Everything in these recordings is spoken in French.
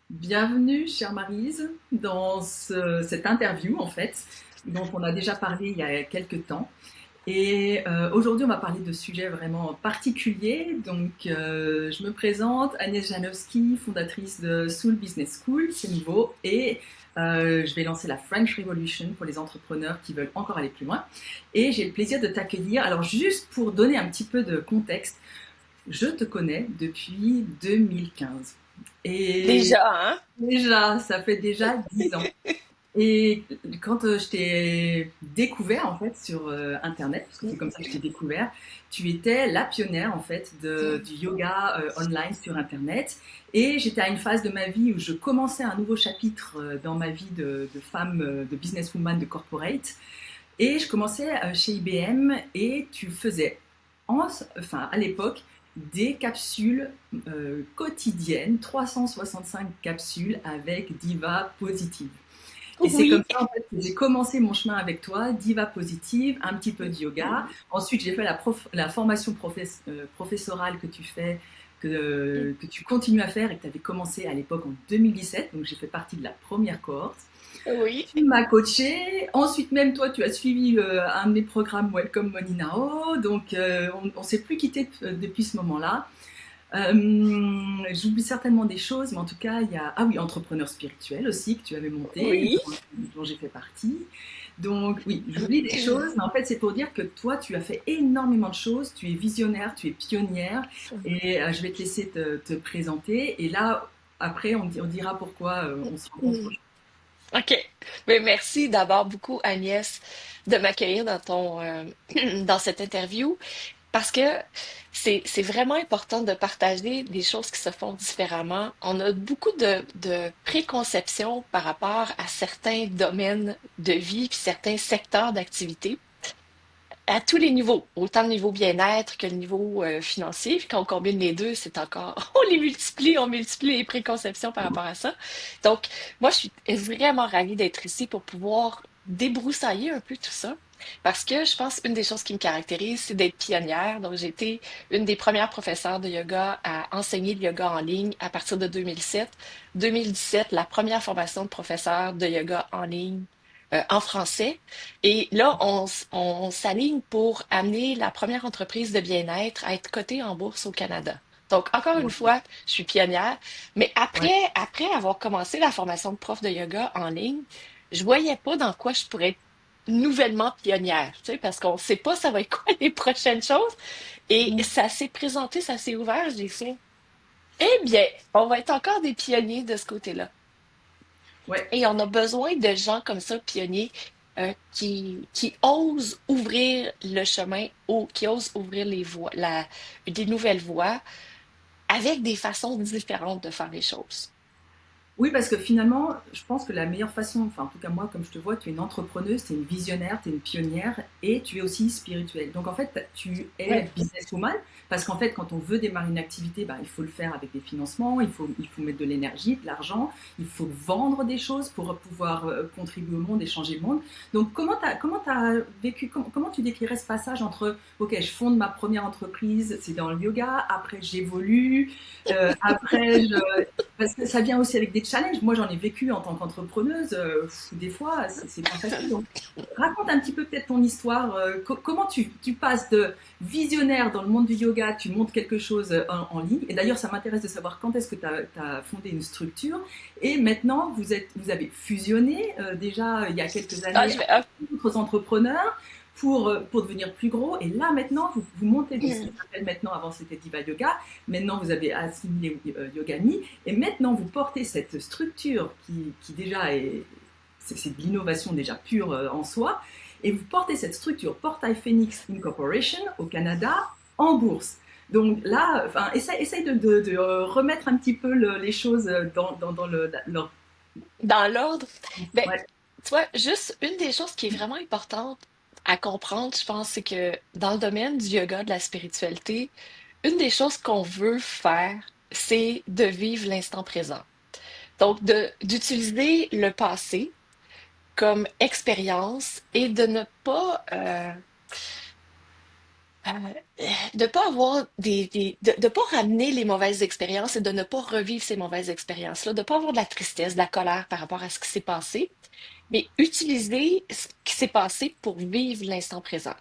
Bienvenue, chère Maryse, dans cette interview, en fait, dont on a déjà parlé il y a quelques temps. Et aujourd'hui, on va parler de sujets vraiment particuliers. Donc, je me présente, Agnès Janowski, fondatrice de Soul Business School, c'est nouveau. Et je vais lancer la French Revolution pour les entrepreneurs qui veulent encore aller plus loin. Et j'ai le plaisir de t'accueillir. Alors, juste pour donner un petit peu de contexte, je te connais depuis 2015. Et Déjà, hein? déjà, ça fait déjà 10 ans. Et quand je t'ai découvert en fait sur Internet, parce que c'est comme ça que je t'ai découvert, tu étais la pionnière en fait du yoga online sur Internet. Et j'étais à une phase de ma vie où je commençais un nouveau chapitre dans ma vie de femme, de businesswoman, de corporate. Et je commençais chez IBM et tu faisais, enfin à l'époque, des capsules quotidiennes, 365 capsules avec Diva Positive. Et c'est comme Oui. ça en fait, que j'ai commencé mon chemin avec toi, Diva Positive, un petit peu de yoga. Ensuite, j'ai fait la formation professorale que tu fais, que tu continues à faire et que tu avais commencé à l'époque en 2017. Donc, j'ai fait partie de la première cohorte. Oui. Tu m'as coaché. Ensuite, même toi, tu as suivi un de mes programmes Welcome Moninao. Donc, on ne s'est plus quitté depuis ce moment-là. J'oublie certainement des choses, mais en tout cas, il y a, ah oui, entrepreneur spirituel aussi que tu avais monté, Oui. dont j'ai fait partie. Donc oui, j'oublie des choses, mais en fait, c'est pour dire que toi, tu as fait énormément de choses, tu es visionnaire, tu es pionnière, et je vais te laisser te présenter. Et là, après, on dira pourquoi on se rencontre aujourd'hui. OK. Mais merci d'abord beaucoup, Agnès, de m'accueillir dans dans cette interview parce que c'est vraiment important de partager des choses qui se font différemment. On a beaucoup de préconceptions par rapport à certains domaines de vie puis certains secteurs d'activité. À tous les niveaux, autant le niveau bien-être que le niveau financier. Puis quand on combine les deux, c'est encore, on multiplie les préconceptions par rapport à ça. Donc, moi, je suis vraiment ravie d'être ici pour pouvoir débroussailler un peu tout ça. Parce que je pense une des choses qui me caractérise, c'est d'être pionnière. Donc, j'ai été une des premières professeurs de yoga à enseigner le yoga en ligne à partir de 2007. 2017, la première formation de professeur de yoga en ligne en français. Et là, on s'aligne pour amener la première entreprise de bien-être à être cotée en bourse au Canada. Donc, encore une fois, je suis pionnière. Mais Ouais. après avoir commencé la formation de prof de yoga en ligne, je voyais pas dans quoi je pourrais être nouvellement pionnière, tu sais, parce qu'on sait pas ça va être quoi les prochaines choses. Et Mm. ça s'est présenté, ça s'est ouvert, j'ai fait, eh bien, on va être encore des pionniers de ce côté-là. Ouais. Et on a besoin de gens comme ça, pionniers, qui osent ouvrir le chemin, ou qui osent ouvrir les voies, des nouvelles voies, avec des façons différentes de faire les choses. Oui, parce que finalement, je pense que la meilleure façon, enfin en tout cas moi, comme je te vois, tu es une entrepreneuse, tu es une visionnaire, tu es une pionnière et tu es aussi spirituelle. Donc en fait, tu Oui. es businesswoman parce qu'en fait, quand on veut démarrer une activité, bah, il faut le faire avec des financements, il faut mettre de l'énergie, de l'argent, il faut vendre des choses pour pouvoir contribuer au monde et changer le monde. Donc comment t'as vécu, comment tu décrirais ce passage entre, ok, je fonde ma première entreprise, c'est dans le yoga, après j'évolue, après parce que ça vient aussi avec des challenges. Moi, j'en ai vécu en tant qu'entrepreneuse. Des fois, c'est pas facile. Donc, raconte un petit peu peut-être ton histoire. Comment tu passes de visionnaire dans le monde du yoga, tu montes quelque chose en ligne. Et d'ailleurs, ça m'intéresse de savoir quand est-ce que tu as fondé une structure. Et maintenant, vous avez fusionné déjà il y a quelques Ah, années je vais, avec d'autres entrepreneurs pour devenir plus gros. Et là, maintenant, vous montez donc ce qui s'appelle maintenant, avant c'était Diva Yoga. Maintenant, vous avez assimilé Yogami. Et maintenant, vous portez cette structure qui déjà c'est de l'innovation déjà pure en soi, et vous portez cette structure Portail Phoenix Incorporation au Canada en bourse. Donc là, enfin, essaye de remettre un petit peu les choses dans leur... dans l'ordre. Ben, Ouais. tu vois, juste une des choses qui est vraiment importante à comprendre, je pense, c'est que dans le domaine du yoga, de la spiritualité, une des choses qu'on veut faire, c'est de vivre l'instant présent. Donc, d'utiliser le passé comme expérience et de ne pas de pas avoir de pas ramener les mauvaises expériences et de ne pas revivre ces mauvaises expériences-là, de pas avoir de la tristesse, de la colère par rapport à ce qui s'est passé, mais utiliser ce qui s'est passé pour vivre l'instant présent.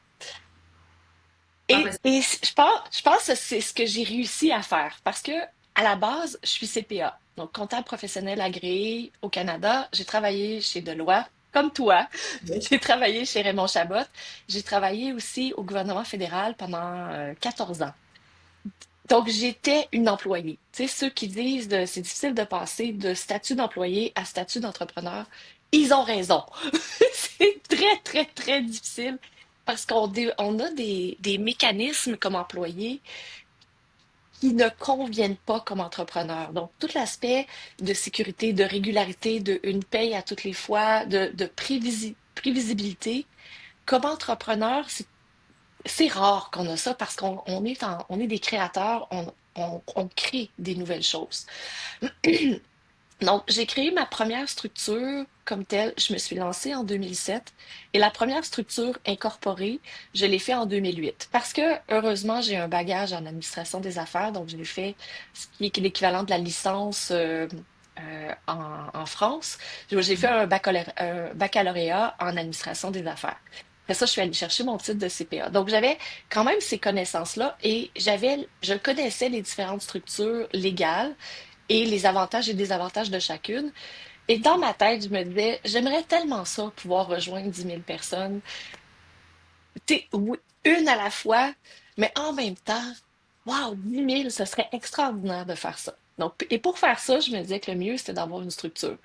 Ah, parce Je pense que c'est ce que j'ai réussi à faire parce que, à la base, je suis CPA, donc comptable professionnel agréé au Canada. J'ai travaillé chez Deloitte, comme toi. que J'ai travaillé chez Raymond Chabot. J'ai travaillé aussi au gouvernement fédéral pendant 14 ans. Donc, j'étais une employée. Tu sais, ceux qui disent que c'est difficile de passer de statut d'employé à statut d'entrepreneur, ils ont raison. C'est très, très, très difficile parce on a des mécanismes comme employé qui ne conviennent pas comme entrepreneur. Donc, tout l'aspect de sécurité, de régularité, de une paye à toutes les fois, de prévisibilité, comme entrepreneur, c'est rare qu'on a ça parce on est des créateurs, on crée des nouvelles choses. Donc, j'ai créé ma première structure comme telle. Je me suis lancée en 2007 et la première structure incorporée, je l'ai fait en 2008 parce que, heureusement, j'ai un bagage en administration des affaires. Donc, j'ai fait ce qui est l'équivalent de la licence en France. J'ai fait un baccalauréat en administration des affaires. Après ça, je suis allée chercher mon titre de CPA. Donc, j'avais quand même ces connaissances-là et je connaissais les différentes structures légales et les avantages et désavantages de chacune. Et dans ma tête, je me disais, j'aimerais tellement ça, pouvoir rejoindre 10 000 personnes. Oui, une à la fois, mais en même temps, wow, 10 000, ce serait extraordinaire de faire ça. Donc, et pour faire ça, je me disais que le mieux, c'était d'avoir une structure.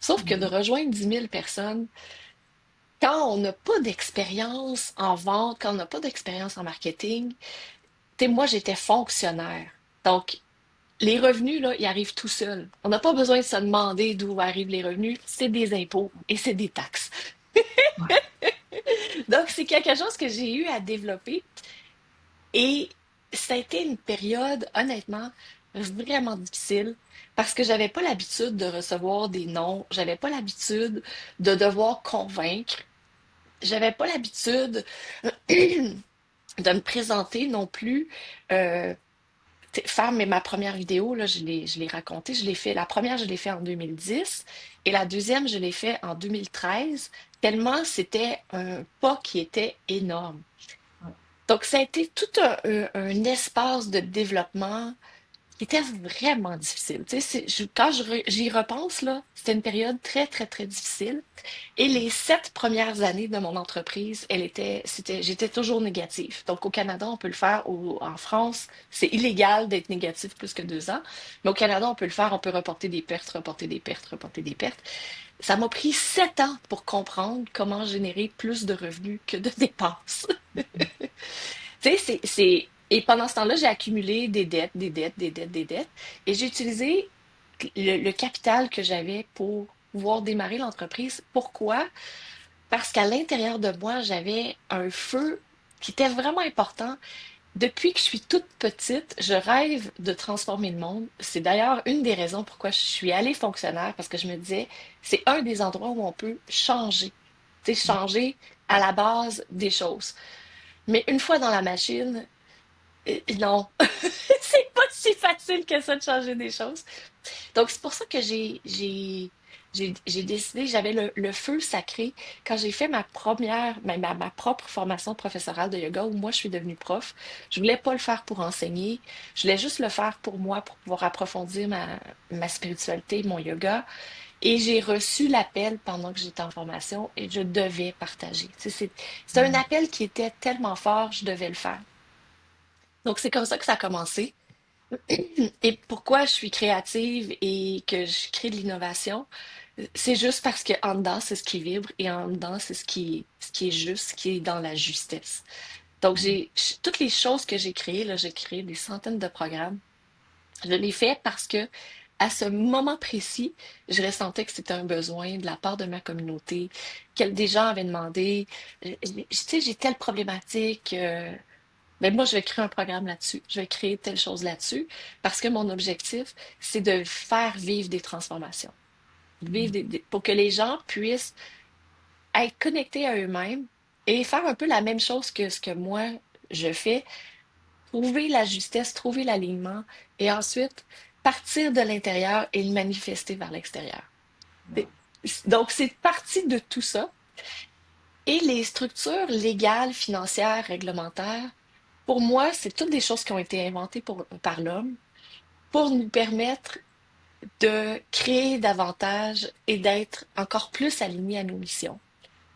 Sauf que de rejoindre 10 000 personnes, quand on n'a pas d'expérience en vente, quand on n'a pas d'expérience en marketing, moi, j'étais fonctionnaire. Donc, les revenus, là, ils arrivent tout seuls. On n'a pas besoin de se demander d'où arrivent les revenus. C'est des impôts et c'est des taxes. Donc, c'est quelque chose que j'ai eu à développer. Et ça a été une période, honnêtement, vraiment difficile parce que j'avais pas l'habitude de recevoir des noms. J'avais pas l'habitude de devoir convaincre. J'avais pas l'habitude de me présenter non plus. euh, Faire ma première vidéo, là, je l'ai racontée. Je l'ai fait. La première, je l'ai fait en 2010 et la deuxième, je l'ai fait en 2013, tellement c'était un pas qui était énorme. Donc, ça a été tout un espace de développement qui était vraiment difficile. Tu sais, quand j'y repense, là, c'était une période très, très, très difficile. Et les 7 premières années de mon entreprise, j'étais toujours négative. Donc, au Canada, on peut le faire. En France, c'est illégal d'être négatif plus que 2 ans. Mais au Canada, on peut le faire. On peut reporter des pertes, reporter des pertes, reporter des pertes. Ça m'a pris 7 ans pour comprendre comment générer plus de revenus que de dépenses. Tu sais, et pendant ce temps-là, j'ai accumulé des dettes, des dettes, des dettes, des dettes. Et j'ai utilisé le capital que j'avais pour pouvoir démarrer l'entreprise. Pourquoi? Parce qu'à l'intérieur de moi, j'avais un feu qui était vraiment important. Depuis que je suis toute petite, je rêve de transformer le monde. C'est d'ailleurs une des raisons pourquoi je suis allée fonctionnaire, parce que je me disais, c'est un des endroits où on peut changer. Tu sais, changer à la base des choses. Mais une fois dans la machine, non, c'est pas si facile que ça de changer des choses. Donc, c'est pour ça que j'ai décidé, j'avais le feu sacré quand j'ai fait ma propre formation professorale de yoga où moi je suis devenue prof. Je voulais pas le faire pour enseigner, je voulais juste le faire pour moi, pour pouvoir approfondir ma spiritualité, mon yoga. Et j'ai reçu l'appel pendant que j'étais en formation et je devais partager. C'est un appel qui était tellement fort, je devais le faire. Donc, c'est comme ça que ça a commencé. Et pourquoi je suis créative et que je crée de l'innovation, c'est juste parce que en dedans, c'est ce qui vibre et en dedans, c'est ce qui est juste, ce qui est dans la justesse. Donc, toutes les choses que j'ai créées, là, j'ai créé des centaines de programmes. Je l'ai fait parce que, à ce moment précis, je ressentais que c'était un besoin de la part de ma communauté, que des gens avaient demandé, tu sais, j'ai telle problématique, ben moi, je vais créer un programme là-dessus. Je vais créer telle chose là-dessus parce que mon objectif, c'est de faire vivre des transformations. Pour que les gens puissent être connectés à eux-mêmes et faire un peu la même chose que ce que moi, je fais, trouver la justesse, trouver l'alignement et ensuite partir de l'intérieur et le manifester vers l'extérieur. C'est- Donc, c'est parti de tout ça. Et les structures légales, financières, réglementaires, pour moi, c'est toutes des choses qui ont été inventées par l'homme pour nous permettre de créer davantage et d'être encore plus alignés à nos missions.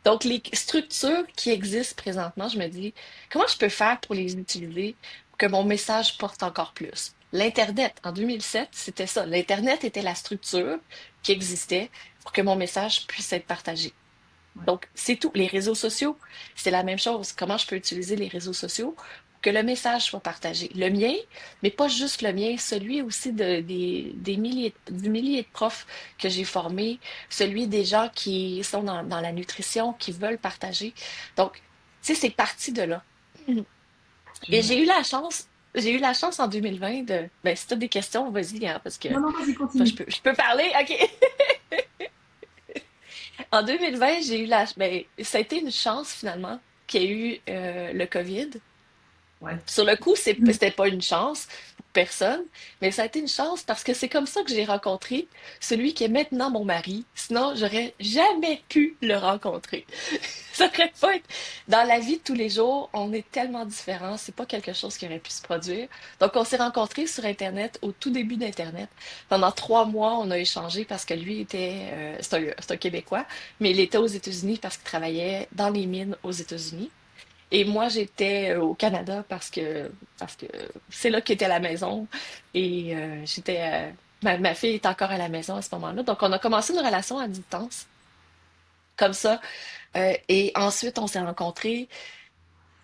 Donc, les structures qui existent présentement, je me dis, comment je peux faire pour les utiliser pour que mon message porte encore plus? L'Internet, en 2007, c'était ça. L'Internet était la structure qui existait pour que mon message puisse être partagé. Ouais. Donc, c'est tout. Les réseaux sociaux, c'est la même chose. Comment je peux utiliser les réseaux sociaux pour que le message soit partagé? Le mien, mais pas juste le mien, celui aussi des milliers, du millier de profs que j'ai formés, celui des gens qui sont dans la nutrition, qui veulent partager. Donc, tu sais, c'est parti de là. Et Génial. j'ai eu la chance en 2020 ben, si tu as des questions, vas-y, hein, parce que Non, non, vas-y, enfin, continue. je peux parler, OK. En 2020, ben, ça a été une chance finalement qu'il y ait eu le COVID. Ouais. Sur le coup, Mm. c'était pas une chance pour personne, mais ça a été une chance parce que c'est comme ça que j'ai rencontré celui qui est maintenant mon mari. Sinon, j'aurais jamais pu le rencontrer. Ça aurait pas été... Dans la vie de tous les jours, on est tellement différents, c'est pas quelque chose qui aurait pu se produire. Donc, on s'est rencontrés sur Internet au tout début d'Internet. Pendant 3 mois, on a échangé parce que lui était, c'est un Québécois, mais il était aux États-Unis parce qu'il travaillait dans les mines aux États-Unis. Et moi, j'étais au Canada parce que c'est là qu'était la maison. Et ma fille est encore à la maison à ce moment-là. Donc, on a commencé une relation à distance, comme ça. Et ensuite, on s'est rencontrés.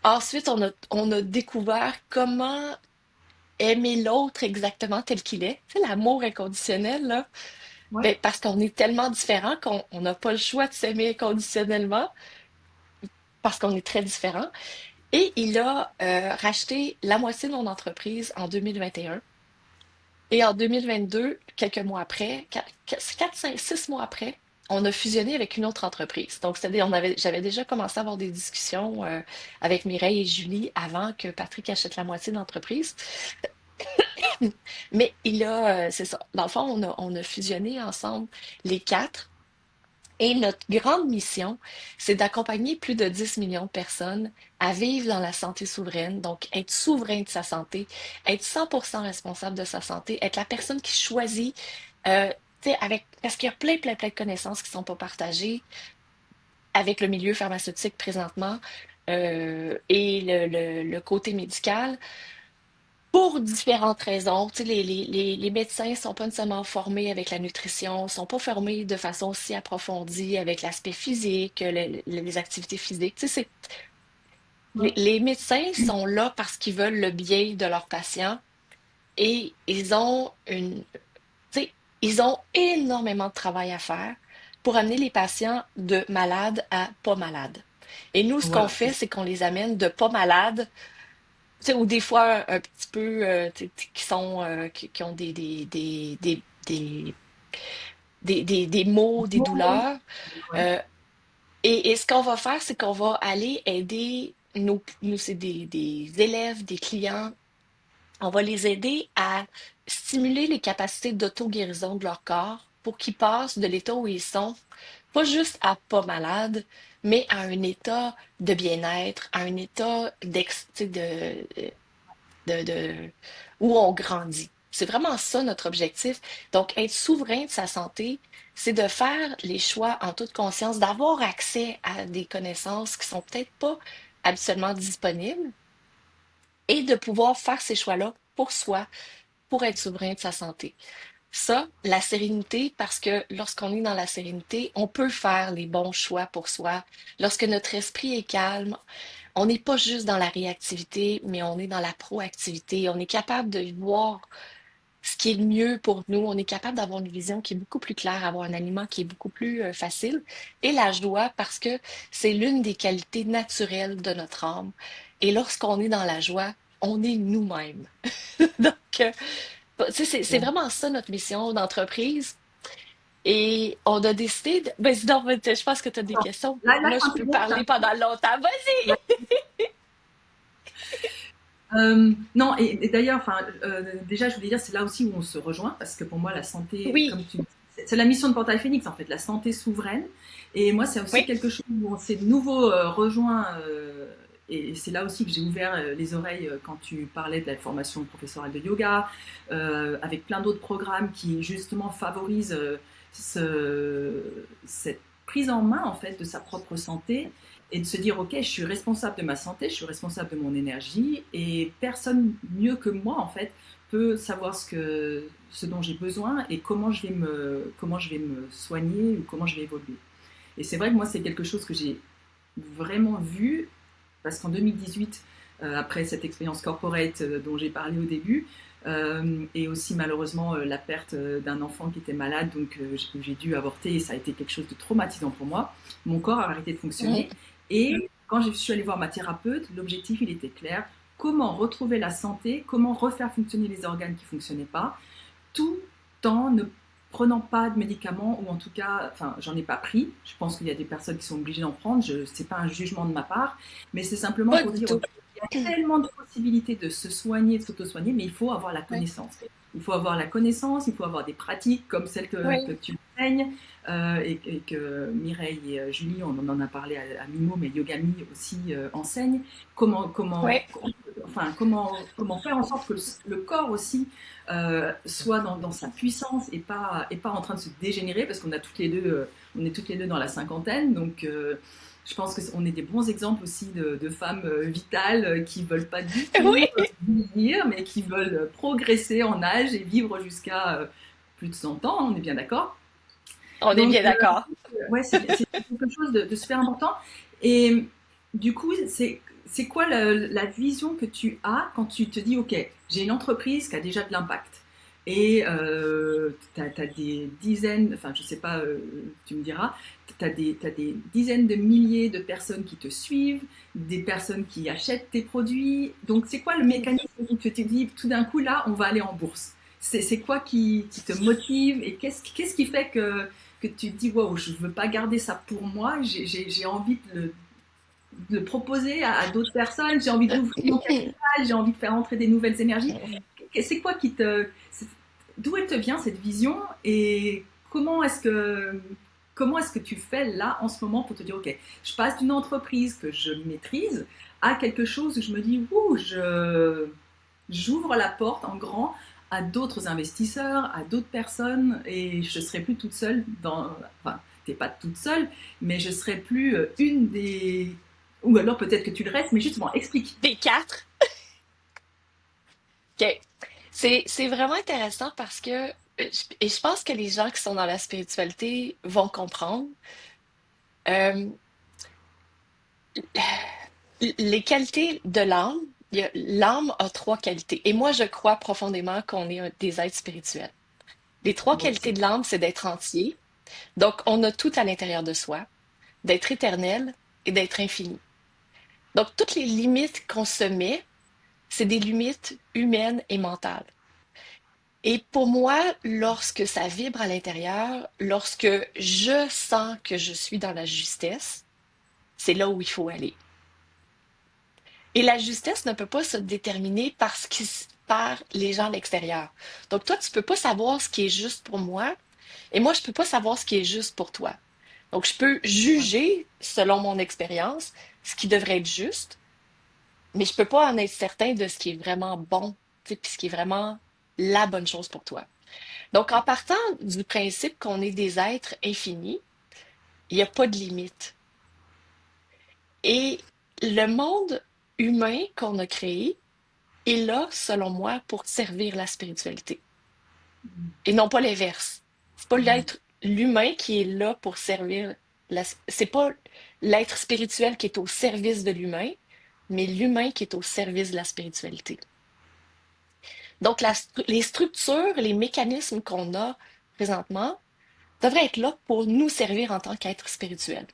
Ensuite, on a découvert comment aimer l'autre exactement tel qu'il est. Tu sais, l'amour inconditionnel, là. Ouais. Ben, parce qu'on est tellement différents qu'on on n'a pas le choix de s'aimer inconditionnellement parce qu'on est très différents. Et il a racheté la moitié de mon entreprise en 2021. Et en 2022, quelques mois après, 4, 5, 6 mois après, on a fusionné avec une autre entreprise. Donc, c'est-à-dire, j'avais déjà commencé à avoir des discussions avec Mireille et Julie avant que Patrick achète la moitié de l'entreprise. Mais c'est ça. Dans le fond, on a fusionné ensemble les quatre. Et notre grande mission, c'est d'accompagner plus de 10 millions de personnes à vivre dans la santé souveraine, donc être souverain de sa santé, être 100% responsable de sa santé, être la personne qui choisit, tu sais, parce qu'il y a plein de connaissances qui ne sont pas partagées avec le milieu pharmaceutique présentement et le côté médical. Pour différentes raisons. Tu sais, les médecins sont pas nécessairement formés avec la nutrition, sont pas formés de façon aussi approfondie avec l'aspect physique, les activités physiques. Tu sais, Ouais. les médecins sont là parce qu'ils veulent le bien de leurs patients et tu sais, ils ont énormément de travail à faire pour amener les patients de malades à pas malades. Et nous, ce qu'on Voilà, c'est fait, ça. c'est qu'on les amène de pas malades, tu sais, ou des fois un petit peu qui ont des maux, des Bon, douleurs. ouais. Euh, et ce qu'on va faire, c'est qu'on va aller aider c'est des élèves, des clients. On va les aider à stimuler les capacités d'auto-guérison de leur corps pour qu'ils passent de l'état où ils sont, pas juste à pas malade, mais à un état de bien-être, à un état tu sais, de où on grandit. C'est vraiment ça notre objectif. Donc, être souverain de sa santé, c'est de faire les choix en toute conscience, d'avoir accès à des connaissances qui sont peut-être pas habituellement disponibles et de pouvoir faire ces choix-là pour soi, pour être souverain de sa santé. Ça, la sérénité, parce que lorsqu'on est dans la sérénité, on peut faire les bons choix pour soi. Lorsque notre esprit est calme, on n'est pas juste dans la réactivité, mais on est dans la proactivité. On est capable de voir ce qui est le mieux pour nous. On est capable d'avoir une vision qui est beaucoup plus claire, avoir un aliment qui est beaucoup plus facile. Et la joie, parce que c'est l'une des qualités naturelles de notre âme. Et lorsqu'on est dans la joie, on est nous-mêmes. Donc, tu sais, c'est Bon. vraiment ça notre mission d'entreprise. Et on a décidé de... Ben, sinon, je pense que tu as des Attends. questions. Là, Moi, je je peux t'interromps, parler pendant longtemps. Vas-y! Non, et d'ailleurs, enfin, déjà, je voulais dire, c'est là aussi où on se rejoint, parce que pour moi, la santé, Oui, comme tu dis, c'est la mission de Portail Phoenix, en fait, la santé souveraine. Et moi, c'est aussi oui, quelque chose où on s'est de nouveau rejoint, et c'est là aussi que j'ai ouvert les oreilles quand tu parlais de la formation professorale de yoga, avec plein d'autres programmes qui, justement, favorisent cette prise en main, en fait, de sa propre santé et de se dire ok, je suis responsable de ma santé, je suis responsable de mon énergie et personne mieux que moi en fait peut savoir ce dont j'ai besoin et comment je vais me soigner ou comment je vais évoluer. Et c'est vrai que moi c'est quelque chose que j'ai vraiment vu parce qu'en 2018, après cette expérience corporate dont j'ai parlé au début, et aussi malheureusement la perte d'un enfant qui était malade, donc j'ai dû avorter et ça a été quelque chose de traumatisant pour moi. Mon corps a arrêté de mm, fonctionner et quand je suis allée voir ma thérapeute, l'objectif il était clair, comment retrouver la santé, comment refaire fonctionner les organes qui ne fonctionnaient pas, tout en ne prenant pas de médicaments, ou en tout cas, enfin, j'en ai pas pris. Je pense qu'il y a des personnes qui sont obligées d'en prendre. Ce n'est pas un jugement de ma part, mais c'est simplement pas pour du dire, ok, tout. il y a tellement de possibilités de se soigner, de s'auto-soigner, mais il faut avoir la Oui, connaissance. Il faut avoir la connaissance, il faut avoir des pratiques comme celles que oui, tu enseignes et que Mireille et Julie, on en a parlé à Mimo, mais Yogami aussi enseigne. oui. Comment faire en sorte que le corps aussi soit dans sa puissance et pas en train de se dégénérer parce qu'on a toutes les deux, on est toutes les deux dans la cinquantaine, donc je pense qu'on est des bons exemples aussi de femmes vitales qui veulent pas du tout Oui, vieillir, mais qui veulent progresser en âge et vivre jusqu'à plus de 100 ans, on est bien d'accord. on est Donc, bien d'accord. ouais, c'est quelque chose de super important. Et du coup, c'est quoi la vision que tu as quand tu te dis, OK, j'ai une entreprise qui a déjà de l'impact et tu as, des dizaines, enfin, je sais pas, tu me diras, t'as des dizaines de milliers de personnes qui te suivent, des personnes qui achètent tes produits. Donc, c'est quoi le mécanisme que tu te dis, tout d'un coup, là, on va aller en bourse? C'est quoi qui te motive et qu'est-ce qui fait que tu te dis, wow, je ne veux pas garder ça pour moi, j'ai envie de le proposer à d'autres personnes, j'ai envie d'ouvrir mon capital, j'ai envie de faire entrer des nouvelles énergies. C'est quoi qui te. D'où elle te vient cette vision et comment est-ce que tu fais là en ce moment pour te dire, ok, je passe d'une entreprise que je maîtrise à quelque chose où je me dis, ouh, j'ouvre la porte en grand à d'autres investisseurs, à d'autres personnes, et je ne serai plus toute seule dans. Enfin, t'es pas toute seule, mais je serai plus une des. Ou alors peut-être que tu le restes, mais justement, explique. Des quatre. OK. C'est vraiment intéressant parce que, et je pense que les gens qui sont dans la spiritualité vont comprendre. Euh, les qualités de l'âme, l'âme a trois qualités. Et moi, je crois profondément qu'on est des êtres spirituels. Les trois Moi qualités aussi. de l'âme, c'est d'être entier. Donc, on a tout à l'intérieur de soi, d'être éternel et d'être infini. Donc, toutes les limites qu'on se met, c'est des limites humaines et mentales. Et pour moi, lorsque ça vibre à l'intérieur, lorsque je sens que je suis dans la justesse, c'est là où il faut aller. Et la justesse ne peut pas se déterminer par les gens à l'extérieur. Donc toi, tu peux pas savoir ce qui est juste pour moi, et moi, je peux pas savoir ce qui est juste pour toi. Donc je peux juger, selon mon expérience, ce qui devrait être juste, mais je peux pas en être certain de ce qui est vraiment bon, tu sais, puis ce qui est vraiment la bonne chose pour toi. Donc en partant du principe qu'on est des êtres infinis, il n'y a pas de limite. Et le monde humain qu'on a créé, est là, selon moi, pour servir la spiritualité. Et non pas l'inverse. C'est pas l'humain qui est là pour servir c'est pas l'être spirituel qui est au service de l'humain, mais l'humain qui est au service de la spiritualité. Donc, les structures, les mécanismes qu'on a présentement devraient être là pour nous servir en tant qu'être spirituel.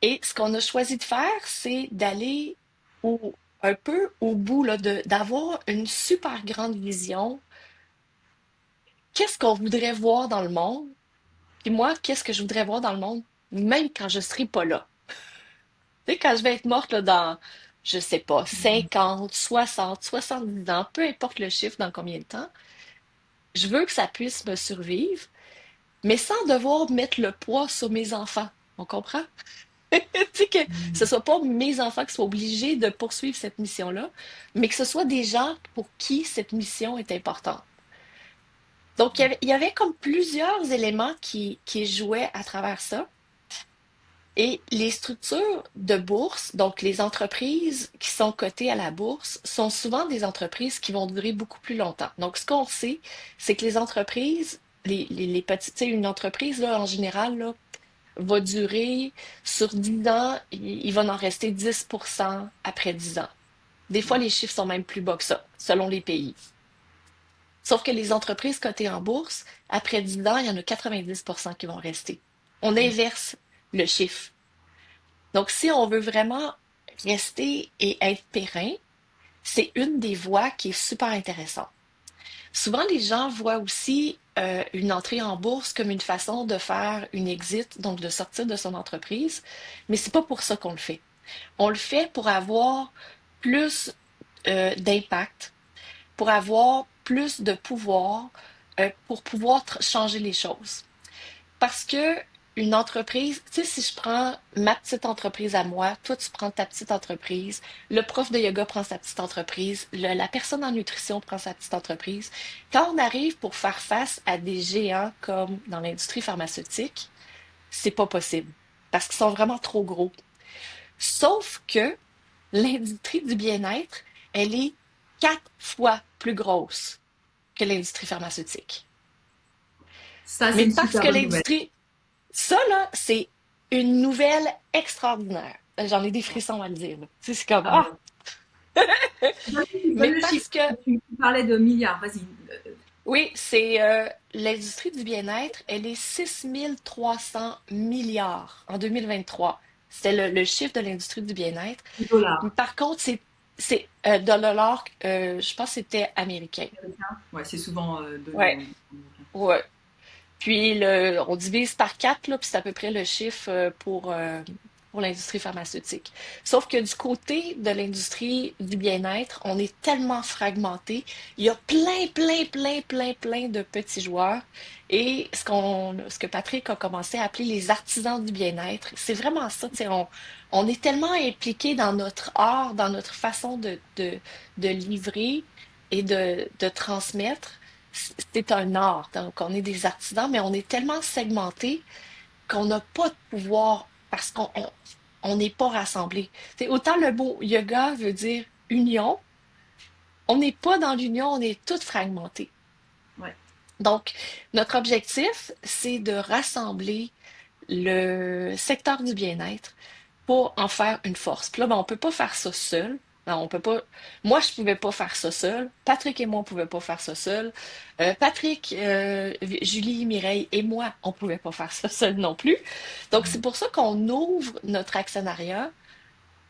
Et ce qu'on a choisi de faire, c'est d'aller un peu au bout là, d'avoir une super grande vision. Qu'est-ce qu'on voudrait voir dans le monde? Puis moi, qu'est-ce que je voudrais voir dans le monde, même quand je serai pas là? Tu sais, quand je vais être morte là, dans, je sais pas, Mhm. 50, 60, 70 ans, peu importe le chiffre dans combien de temps, je veux que ça puisse me survivre, mais sans devoir mettre le poids sur mes enfants. On comprend? Tu sais, que ce Mhm. soit pas mes enfants qui soient obligés de poursuivre cette mission-là, mais que ce soit des gens pour qui cette mission est importante. Donc, il y avait comme plusieurs éléments qui jouaient à travers ça. Et les structures de bourse, donc les entreprises qui sont cotées à la bourse, sont souvent des entreprises qui vont durer beaucoup plus longtemps. Donc, ce qu'on sait, c'est que les entreprises, les petites, tu sais, une entreprise, là, en général, là, va durer sur 10 ans, il va en rester 10% après 10 ans. Des fois, les chiffres sont même plus bas que ça, selon les pays. Sauf que les entreprises cotées en bourse, après 10 ans, il y en a 90% qui vont rester. On inverse le chiffre. Donc, si on veut vraiment rester et être périn, c'est une des voies qui est super intéressante. Souvent, les gens voient aussi une entrée en bourse comme une façon de faire une exit, donc de sortir de son entreprise, mais c'est pas pour ça qu'on le fait. On le fait pour avoir plus d'impact, pour avoir plus de pouvoir, pour pouvoir changer les choses. Parce que une entreprise, tu sais, si je prends ma petite entreprise à moi, toi tu prends ta petite entreprise, le prof de yoga prend sa petite entreprise, la personne en nutrition prend sa petite entreprise. Quand on arrive pour faire face à des géants comme dans l'industrie pharmaceutique, c'est pas possible parce qu'ils sont vraiment trop gros. Sauf que l'industrie du bien-être, elle est 4 fois plus grosse que l'industrie pharmaceutique. Ça, c'est Mais une parce super que bonne nouvelle. l'industrie Ça, là, c'est une nouvelle extraordinaire. J'en ai des frissons à le dire, là. Tu sais, c'est comme, Ah ah! ouais. Donne Mais le chiffre. parce que, Tu parlais de milliards, vas-y. oui, c'est l'industrie du bien-être, elle est 6 300 milliards en 2023. C'est le chiffre de l'industrie du bien-être. $. Par contre, c'est dollars, je pense que c'était américain. Américain. Ouais, c'est souvent donné Ouais, en américain. ouais. Puis on divise par 4, là, puis c'est à peu près le chiffre pour l'industrie pharmaceutique. Sauf que du côté de l'industrie du bien-être, on est tellement fragmenté. Il y a plein, plein, plein, plein, plein de petits joueurs. Et ce que Patrick a commencé à appeler les artisans du bien-être, c'est vraiment ça. Tu sais, on est tellement impliqué dans notre art, dans notre façon de livrer et de transmettre, c'est un art. Donc, on est des artisans, mais on est tellement segmenté qu'on n'a pas de pouvoir parce qu'on n'est pas rassemblés. C'est autant le mot yoga veut dire union, on n'est pas dans l'union, on est tous fragmentés. Ouais. Donc, notre objectif, c'est de rassembler le secteur du bien-être pour en faire une force. Puis là, ben, on peut pas faire ça seul. Non, on peut pas. Moi, je pouvais pas faire ça seul. Patrick et moi, on pouvait pas faire ça seul. Patrick, Julie, Mireille et moi, on pouvait pas faire ça seul non plus. Donc, c'est pour ça qu'on ouvre notre actionnariat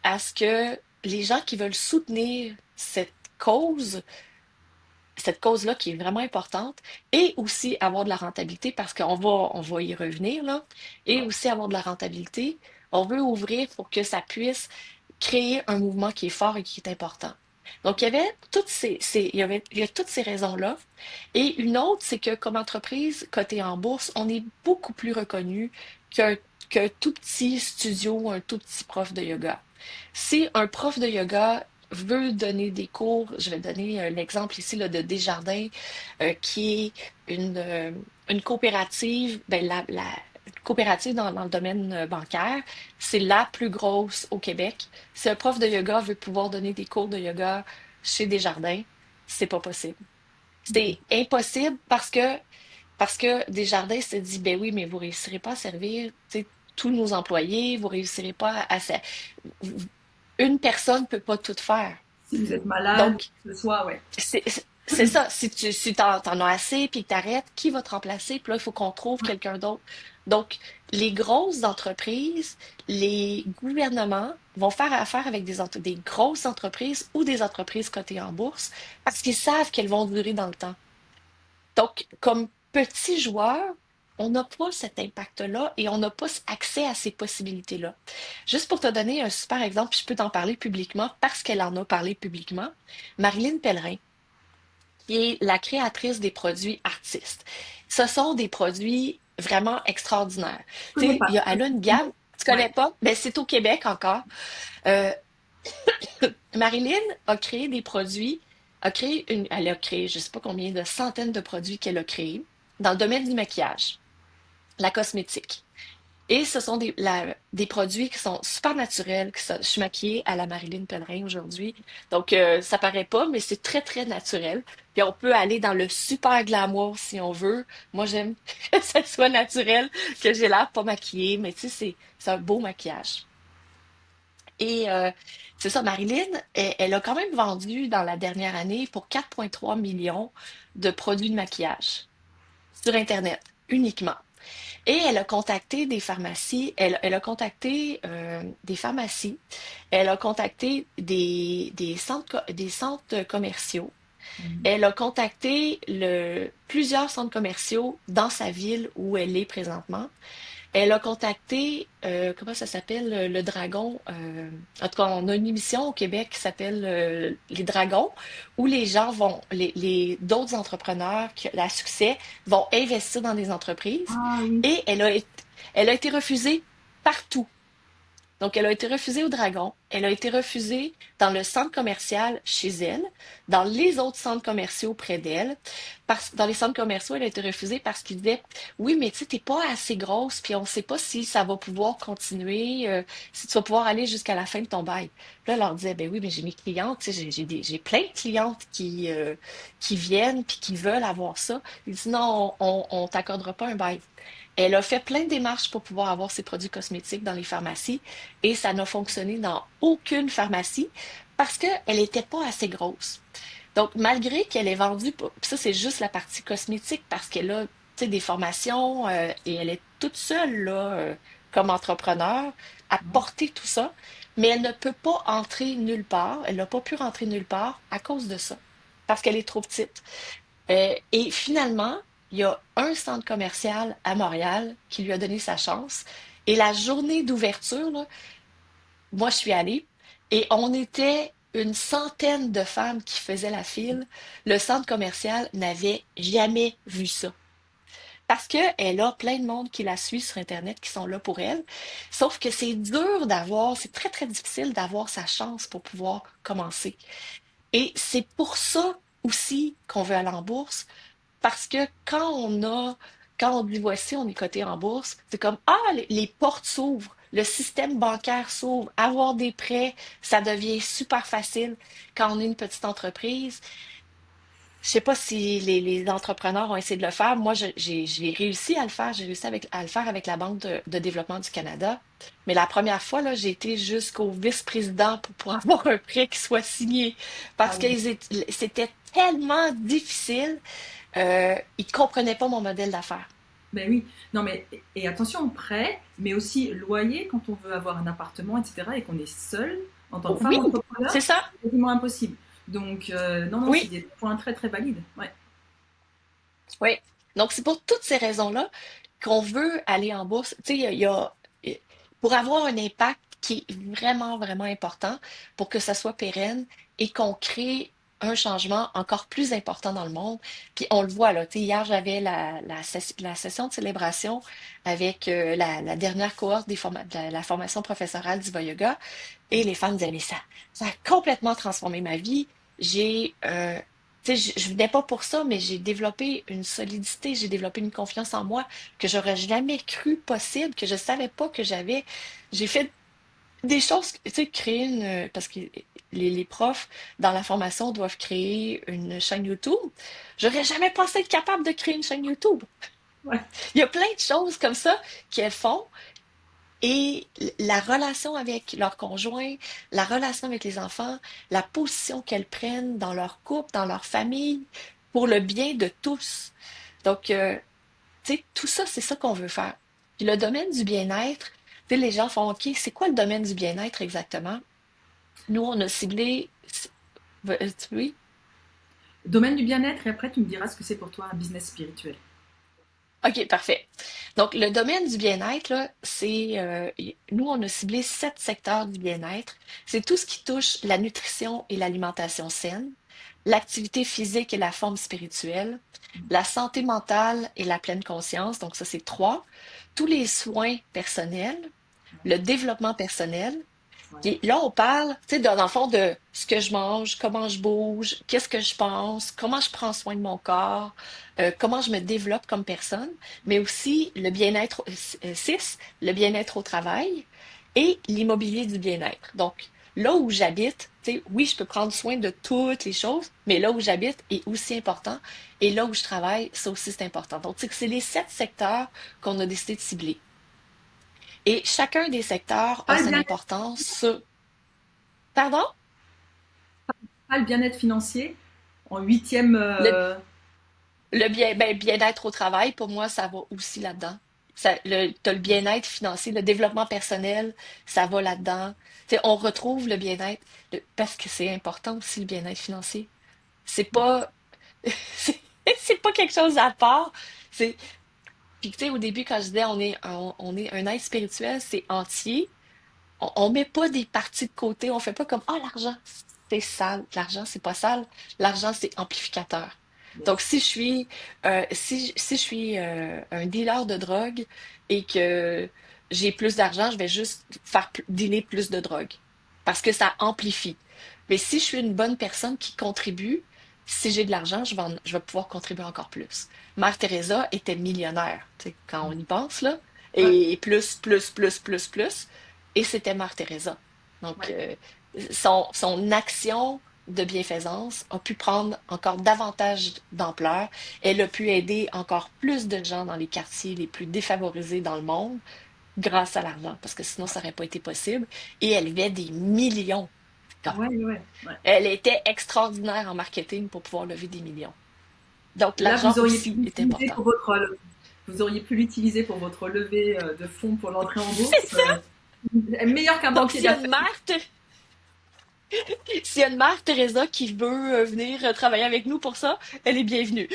à ce que les gens qui veulent soutenir cause, cette cause-là qui est vraiment importante, et aussi avoir de la rentabilité, parce qu'on va y revenir, là, et aussi avoir de la rentabilité, on veut ouvrir pour que ça puisse créer un mouvement qui est fort et qui est important. Donc, il y avait il y a toutes ces raisons-là. Et une autre, c'est que comme entreprise cotée en bourse, on est beaucoup plus reconnu qu'un qu'un tout petit studio, un tout petit prof de yoga. Si un prof de yoga veut donner des cours, je vais donner l'exemple ici là, de Desjardins, qui est une coopérative, ben, une coopérative dans le domaine bancaire. C'est la plus grosse au Québec. Si un prof de yoga veut pouvoir donner des cours de yoga chez Desjardins, c'est pas possible. C'est impossible parce que Desjardins se dit, ben oui, mais vous réussirez pas à servir, tu sais, tous nos employés, vous réussirez pas une personne peut pas tout faire. Si vous êtes malade, Donc, que ce soit, ouais. c'est ça. Si t'en as assez puis que t'arrêtes, qui va te remplacer? Puis là, il faut qu'on trouve quelqu'un d'autre. Donc, les grosses entreprises, les gouvernements vont faire affaire avec des grosses entreprises ou des entreprises cotées en bourse parce qu'ils savent qu'elles vont durer dans le temps. Donc, comme petit joueur, on n'a pas cet impact-là et on n'a pas accès à ces possibilités-là. Juste pour te donner un super exemple, puis je peux t'en parler publiquement parce qu'elle en a parlé publiquement, Marilyn Pellerin, qui est la créatrice des produits artistes. Ce sont des produits vraiment extraordinaires. Je Tu connais sais, pas. elle a une gamme, tu connais Ouais. pas? Ben, c'est au Québec encore. Euh, Marilyn a créé des produits, elle a créé, je sais pas combien de centaines de produits qu'elle a créés dans le domaine du maquillage, la cosmétique. Et ce sont des produits qui sont super naturels. Je suis maquillée à la Marilyn Pellerin aujourd'hui. Donc, ça paraît pas, mais c'est très, très naturel. Puis on peut aller dans le super glamour si on veut. Moi, j'aime que ça soit naturel, que j'ai l'air pas maquillée, mais tu sais, c'est un beau maquillage. Et c'est ça, Marilyn, elle a quand même vendu dans la dernière année pour 4,3 millions de produits de maquillage sur Internet uniquement. Et elle a contacté des pharmacies, elle a contacté des pharmacies, elle a contacté des centres commerciaux, Mhm. elle a contacté plusieurs centres commerciaux dans sa ville où elle est présentement. Elle a contacté, comment ça s'appelle, le Dragon. En tout cas, on a une émission au Québec qui s'appelle Les Dragons, où les gens vont, d'autres entrepreneurs qui ont à succès vont investir dans des entreprises. Ah oui. Et elle a été refusée partout. Donc, elle a été refusée au Dragon, elle a été refusée dans le centre commercial chez elle, dans les autres centres commerciaux près d'elle. Dans les centres commerciaux, elle a été refusée parce qu'ils disaient, oui, mais tu sais, t'es pas assez grosse, puis on sait pas si ça va pouvoir continuer, si tu vas pouvoir aller jusqu'à la fin de ton bail. Puis là, elle leur disait, ben oui, mais j'ai mes clientes, tu sais, j'ai plein de clientes qui viennent puis qui veulent avoir ça. Ils disent, non, on t'accordera pas un bail. Elle a fait plein de démarches pour pouvoir avoir ses produits cosmétiques dans les pharmacies et ça n'a fonctionné dans aucune pharmacie parce qu'elle n'était pas assez grosse. Donc, malgré qu'elle ait vendu, puis ça c'est juste la partie cosmétique parce qu'elle a tu sais, des formations et elle est toute seule là, comme entrepreneur à porter tout ça, mais elle ne peut pas entrer nulle part, elle n'a pas pu rentrer nulle part à cause de ça, parce qu'elle est trop petite. Et finalement, il y a un centre commercial à Montréal qui lui a donné sa chance. Et la journée d'ouverture, là, moi, je suis allée et on était une centaine de femmes qui faisaient la file. Le centre commercial n'avait jamais vu ça. Parce qu'elle a plein de monde qui la suit sur Internet qui sont là pour elle. Sauf que c'est dur d'avoir, c'est très, très difficile d'avoir sa chance pour pouvoir commencer. Et c'est pour ça aussi qu'on veut aller en bourse, parce que quand on dit voici, on est coté en bourse, c'est comme ah, les portes s'ouvrent, le système bancaire s'ouvre, avoir des prêts, ça devient super facile quand on est une petite entreprise. Je sais pas si les entrepreneurs ont essayé de le faire. Moi, j'ai réussi à le faire. J'ai réussi à le faire avec la Banque de développement du Canada. Mais la première fois, là, j'ai été jusqu'au vice-président pour avoir un prêt qui soit signé. Ah Parce que oui. c'était tellement difficile. Ils ne comprenaient pas mon modèle d'affaires. Ben oui. Non mais et attention, prêt, mais aussi loyer quand on veut avoir un appartement, etc. et qu'on est seul en tant que femme Oui, c'est entrepreneur, ça. c'est quasiment impossible. Donc non, non, c'est Oui, des points très très valides. Ouais. oui. Donc, c'est pour toutes ces raisons-là qu'on veut aller en bourse. Tu sais, pour avoir un impact qui est vraiment, vraiment important pour que ça soit pérenne et qu'on crée un changement encore plus important dans le monde. Puis on le voit là, tu sais, hier j'avais la session de célébration avec la dernière cohorte de la formation professorale d'Iva Yoga et les femmes disaient, mais ça a complètement transformé ma vie. J'ai tu sais, je venais pas pour ça, mais j'ai développé une solidité, j'ai développé une confiance en moi que j'aurais jamais cru possible, que je savais pas que j'avais. J'ai fait des choses, tu sais, créer parce que les profs dans la formation doivent créer une chaîne YouTube. J'aurais jamais pensé être capable de créer une chaîne YouTube. Ouais. Il y a plein de choses comme ça qu'elles font et la relation avec leur conjoint, la relation avec les enfants, la position qu'elles prennent dans leur couple, dans leur famille, pour le bien de tous. Donc, tu sais, tout ça, c'est ça qu'on veut faire. Puis le domaine du bien-être, tu sais, les gens font, OK, c'est quoi le domaine du bien-être exactement? Nous, on a ciblé, oui, Domaine du bien-être et après tu me diras ce que c'est pour toi un business spirituel. OK, parfait. Donc, le domaine du bien-être, là, nous, on a ciblé 7 secteurs du bien-être. C'est tout ce qui touche la nutrition et l'alimentation saine, l'activité physique et la forme spirituelle, la santé mentale et la pleine conscience. Donc, ça, c'est trois. Tous les soins personnels, le développement personnel. Ouais. Puis là, on parle, tu sais, dans le fond, de ce que je mange, comment je bouge, qu'est-ce que je pense, comment je prends soin de mon corps, comment je me développe comme personne, mais aussi le bien-être, 6, le bien-être au travail et l'immobilier du bien-être. Donc, là où j'habite, tu sais, oui, je peux prendre soin de toutes les choses, mais là où j'habite est aussi important et là où je travaille, ça aussi c'est important. Donc, c'est les 7 secteurs qu'on a décidé de cibler. Et chacun des secteurs a Pas le son bien-être, importance sur... Pardon? pas le bien-être financier en huitième. Le, bien-être au travail, pour moi, ça va aussi là-dedans. T'as le bien-être financier, le développement personnel, ça va là-dedans. Tu sais, on retrouve le bien-être parce que c'est important aussi, le bien-être financier. C'est pas, c'est c'est pas quelque chose à part. C'est, puis tu sais, au début, quand je disais on est un être spirituel, c'est entier. On met pas des parties de côté. On fait pas comme, oh, l'argent, c'est sale. L'argent, c'est pas sale. L'argent, c'est amplificateur. Donc, Yes. si je suis un dealer de drogue et que j'ai plus d'argent, je vais juste faire dealer plus de drogue parce que ça amplifie. Mais si je suis une bonne personne qui contribue, si j'ai de l'argent, je vais pouvoir contribuer encore plus. Mère Teresa était millionnaire, tu sais, quand on y pense, là, Ouais, et plus. Et c'était Mère Teresa. Donc, ouais. son action de bienfaisance a pu prendre encore davantage d'ampleur. Elle a pu aider encore plus de gens dans les quartiers les plus défavorisés dans le monde grâce à l'argent, parce que sinon, ça n'aurait pas été possible. Et elle vivait des millions. Comme- Ouais, ouais, ouais. Elle était extraordinaire en marketing pour pouvoir lever des millions. Donc, Là, l'argent vous auriez pu aussi est l'utiliser important. pour vous auriez pu l'utiliser pour votre levée de fonds pour l'entrée en C'est bourse. ça! Meilleur qu'un Donc, banquier d'affaires. s'il y a une mère Teresa qui veut venir travailler avec nous pour ça, elle est bienvenue.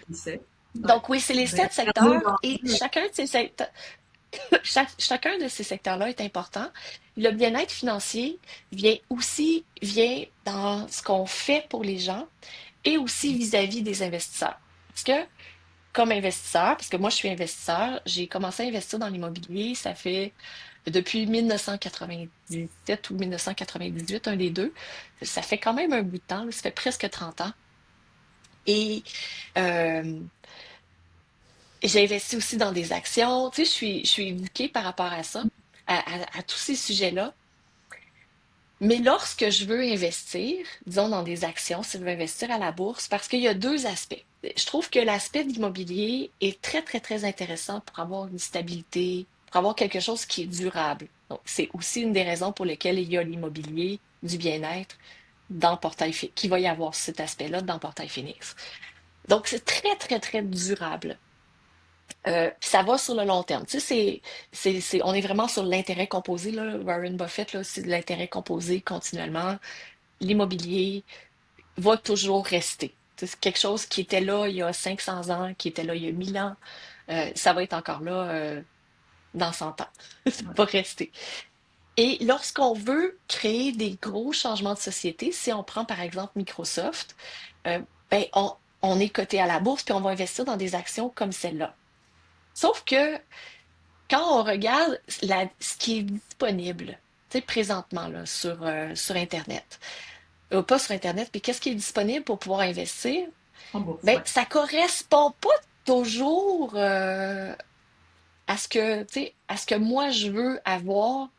Qui sait? Ouais. Donc oui, c'est les Vous avez 7 secteurs regardé dans. et chacun de ces secteurs, chacun de ces secteurs-là est important. Le bien-être financier vient dans ce qu'on fait pour les gens et aussi vis-à-vis des investisseurs. Parce que comme investisseur, parce que moi je suis investisseur, j'ai commencé à investir dans l'immobilier, ça fait depuis 1997 ou 1998, un des deux. Ça fait quand même un bout de temps, là, ça fait presque 30 ans. Et euh, j'ai investi aussi dans des actions. Tu sais, je suis éduquée par rapport à ça, à tous ces sujets-là. Mais lorsque je veux investir, disons dans des actions, si je veux investir à la bourse, parce qu'il y a deux aspects. Je trouve que l'aspect de l'immobilier est très intéressant pour avoir une stabilité, pour avoir quelque chose qui est durable. Donc, c'est aussi une des raisons pour lesquelles il y a l'immobilier du bien-être dans Portail, qui va y avoir cet aspect-là dans Portail Phoenix. Donc, c'est très durable. Puis ça va sur le long terme. Tu sais, on est vraiment sur l'intérêt composé, là. Warren Buffett, là, c'est de l'intérêt composé continuellement. L'immobilier va toujours rester. Tu sais, c'est quelque chose qui était là il y a 500 ans, qui était là il y a 1000 ans. Ça va être encore là dans 100 ans. Ça Ouais. va rester. Et lorsqu'on veut créer des gros changements de société, si on prend par exemple Microsoft, euh, ben on est coté à la bourse, puis on va investir dans des actions comme celle-là. Sauf que quand on regarde ce qui est disponible, tu sais, présentement là, sur Internet, pas sur Internet, mais qu'est-ce qui est disponible pour pouvoir investir, En bourse, ben, ouais. ça correspond pas toujours à ce que moi je veux avoir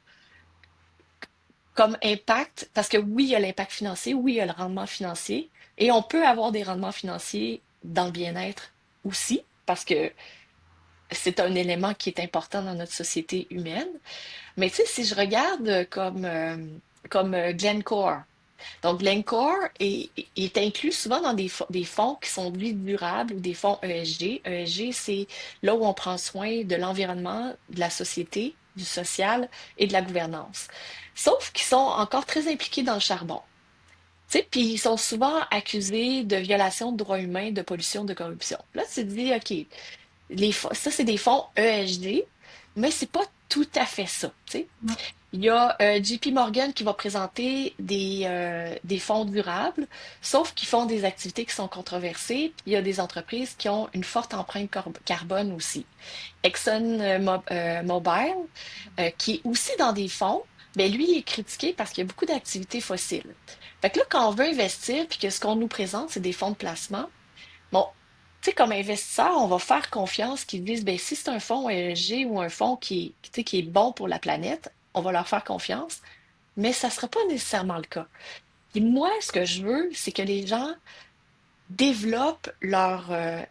comme impact, parce que oui, il y a l'impact financier, oui, il y a le rendement financier, et on peut avoir des rendements financiers dans le bien-être aussi, parce que c'est un élément qui est important dans notre société humaine. Mais tu sais, si je regarde comme Glencore, donc Glencore est inclus souvent dans des fonds qui sont dits durables ou des fonds ESG. ESG, c'est là où on prend soin de l'environnement, de la société, du social et de la gouvernance. Sauf qu'ils sont encore très impliqués dans le charbon. Tu sais, puis ils sont souvent accusés de violation de droits humains, de pollution, de corruption. Là, tu te dis, OK, ça, c'est des fonds ESG, mais c'est pas tout à fait ça, tu sais. Ouais. Il y a JP Morgan qui va présenter des fonds durables, sauf qu'ils font des activités qui sont controversées. Puis il y a des entreprises qui ont une forte empreinte carbone aussi. Mobil, qui est aussi dans des fonds, mais lui, il est critiqué parce qu'il y a beaucoup d'activités fossiles. Fait que là, quand on veut investir, puis que ce qu'on nous présente, c'est des fonds de placement, bon, tu sais, comme investisseur, on va faire confiance qu'ils disent, ben, si c'est un fonds ESG ou un fonds tu sais, qui est bon pour la planète, on va leur faire confiance, mais ça ne sera pas nécessairement le cas. Et moi, ce que je veux, c'est que les gens développent tu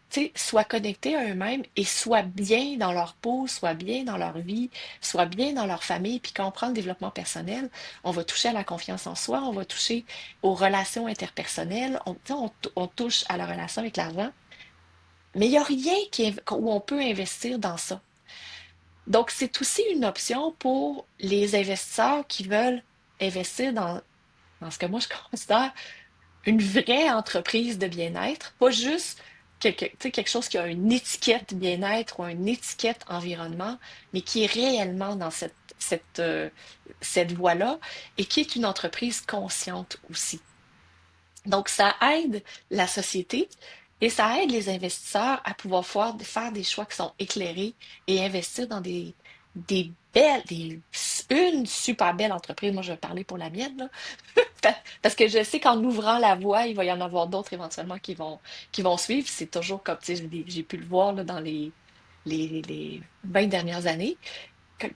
sais, soient connectés à eux-mêmes et soient bien dans leur peau, soient bien dans leur vie, soient bien dans leur famille. Puis quand on prend le développement personnel, on va toucher à la confiance en soi, on va toucher aux relations interpersonnelles, tu sais, on touche à la relation avec l'argent. Mais il n'y a rien où on peut investir dans ça. Donc, c'est aussi une option pour les investisseurs qui veulent investir dans ce que moi je considère une vraie entreprise de bien-être, pas juste tu sais, quelque chose qui a une étiquette bien-être ou une étiquette environnement, mais qui est réellement dans cette voie-là et qui est une entreprise consciente aussi. Donc, ça aide la société et ça aide les investisseurs à pouvoir faire des choix qui sont éclairés et investir dans des une super belle entreprise. Moi, je vais parler pour la mienne, là. Parce que je sais qu'en ouvrant la voie, il va y en avoir d'autres éventuellement qui vont suivre. C'est toujours comme, tu sais, j'ai pu le voir là, dans les 20 dernières années.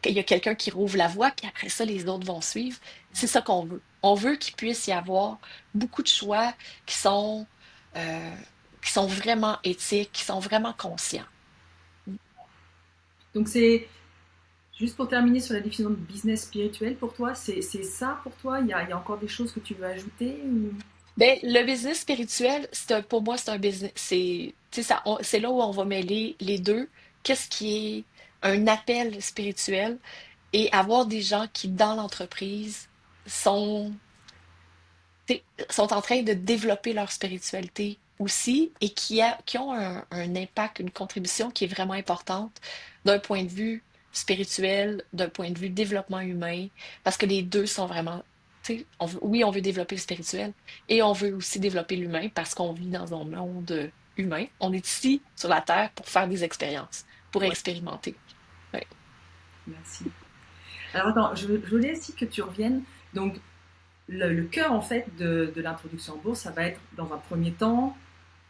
Il y a quelqu'un qui rouvre la voie, puis après ça, les autres vont suivre. C'est ça qu'on veut. On veut qu'il puisse y avoir beaucoup de choix qui sont, euh, qui sont vraiment éthiques, qui sont vraiment conscients. Donc c'est juste pour terminer sur la définition de business spirituel pour toi, c'est ça pour toi? Il y a encore des choses que tu veux ajouter ou... Ben, le business spirituel, pour moi, c'est un business. Tu sais, c'est là où on va mêler les deux. Qu'est-ce qui est un appel spirituel et avoir des gens qui, dans l'entreprise, sont sont en train de développer leur spiritualité aussi et qui ont un impact, une contribution qui est vraiment importante d'un point de vue spirituel, d'un point de vue développement humain, parce que les deux sont vraiment, tu sais, oui, on veut développer le spirituel et on veut aussi développer l'humain parce qu'on vit dans un monde humain. On est ici sur la Terre pour faire des expériences, pour Ouais, expérimenter. Ouais. merci. Alors attends, je voulais aussi que tu reviennes. Donc le cœur en fait de l'introduction en bourse, ça va être dans un premier temps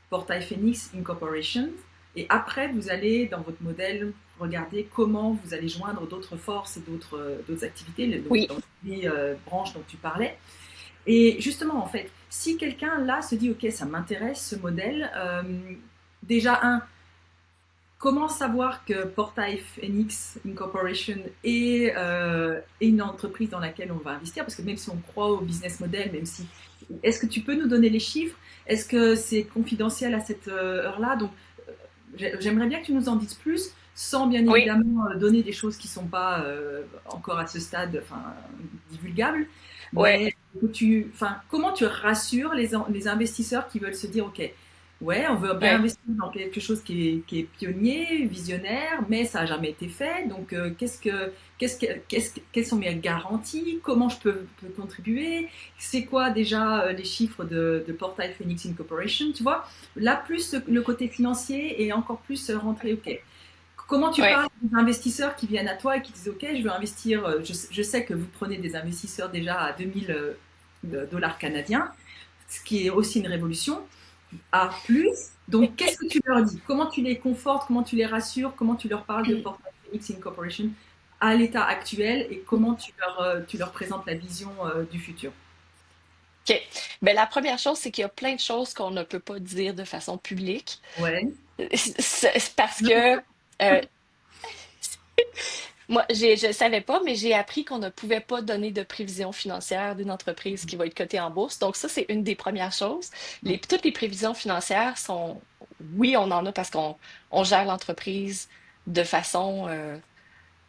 Portail Phoenix Incorporation. Et après, vous allez, dans votre modèle, regarder comment vous allez joindre d'autres forces et d'autres activités, Oui, dans les branches dont tu parlais. Et justement, en fait, si quelqu'un là se dit, OK, ça m'intéresse ce modèle, déjà, comment savoir que Portail Phoenix Incorporation est une entreprise dans laquelle on va investir? Parce que même si on croit au business model, même si... Est-ce que tu peux nous donner les chiffres? Est-ce que c'est confidentiel à cette heure-là? Donc, j'aimerais bien que tu nous en dises plus, sans bien oui, évidemment donner des choses qui ne sont pas encore à ce stade divulgables. ouais, Mais comment tu rassures les investisseurs qui veulent se dire, OK, ouais, on veut bien ouais. investir dans quelque chose qui est pionnier, visionnaire, mais ça n'a jamais été fait. Donc, quelles sont mes garanties? Comment je peux contribuer? C'est quoi déjà les chiffres de Portail Phoenix Incorporation? Tu vois, là, plus le côté financier et encore plus rentrer, OK. Comment tu Ouais. parles des investisseurs qui viennent à toi et qui disent, OK, je veux investir, je sais que vous prenez des investisseurs déjà à 2000 dollars canadiens, ce qui est aussi une révolution à plus. Donc, qu'est-ce que tu leur dis? Comment tu les confortes? Comment tu les rassures? Comment tu leur parles de Portail Phoenix Incorporation à l'état actuel et comment tu leur présentes la vision du futur? OK. Ben, la première chose, c'est qu'il y a plein de choses qu'on ne peut pas dire de façon publique. Ouais. C'est parce que euh, moi, je ne savais pas, mais j'ai appris qu'on ne pouvait pas donner de prévision financière d'une entreprise qui va être cotée en bourse. Donc, ça, c'est une des premières choses. Toutes les prévisions financières sont, oui, on en a parce qu'on gère l'entreprise de façon,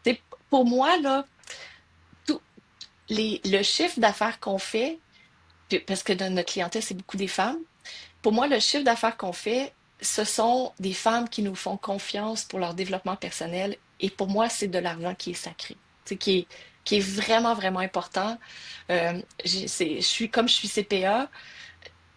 tu sais, pour moi, là, tout, le chiffre d'affaires qu'on fait, parce que dans notre clientèle, c'est beaucoup des femmes. Pour moi, le chiffre d'affaires qu'on fait, ce sont des femmes qui nous font confiance pour leur développement personnel. Et pour moi, c'est de l'argent qui est sacré, tu sais, qui est vraiment, vraiment important. Comme je suis CPA,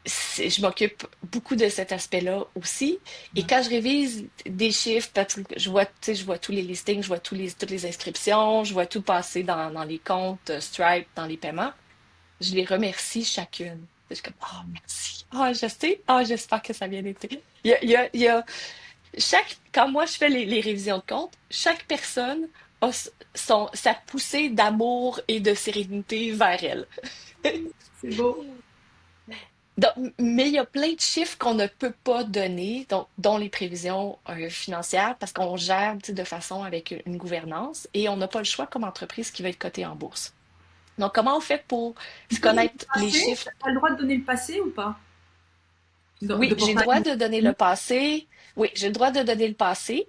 je m'occupe beaucoup de cet aspect-là aussi. Et quand je révise des chiffres, parce que je vois, tu sais, je vois tous les listings, je vois toutes les inscriptions, je vois tout passer dans les comptes Stripe, dans les paiements, je les remercie chacune. Je suis comme, oh, merci. Ah, je sais. Ah, j'espère que ça a bien été. Il y a quand moi je fais les révisions de compte, chaque personne a sa poussée d'amour et de sérénité vers elle. C'est beau. Mais il y a plein de chiffres qu'on ne peut pas donner, donc, dont les prévisions financières, parce qu'on gère, tu sais, de façon avec une gouvernance et on n'a pas le choix comme entreprise qui va être cotée en bourse. Donc, comment on fait pour Tu se peux donner connaître le les passé? chiffres? Tu as le droit de donner le passé ou pas? De Oui, j'ai le portage droit de donner le immobilier? passé. Oui, j'ai le droit de donner le passé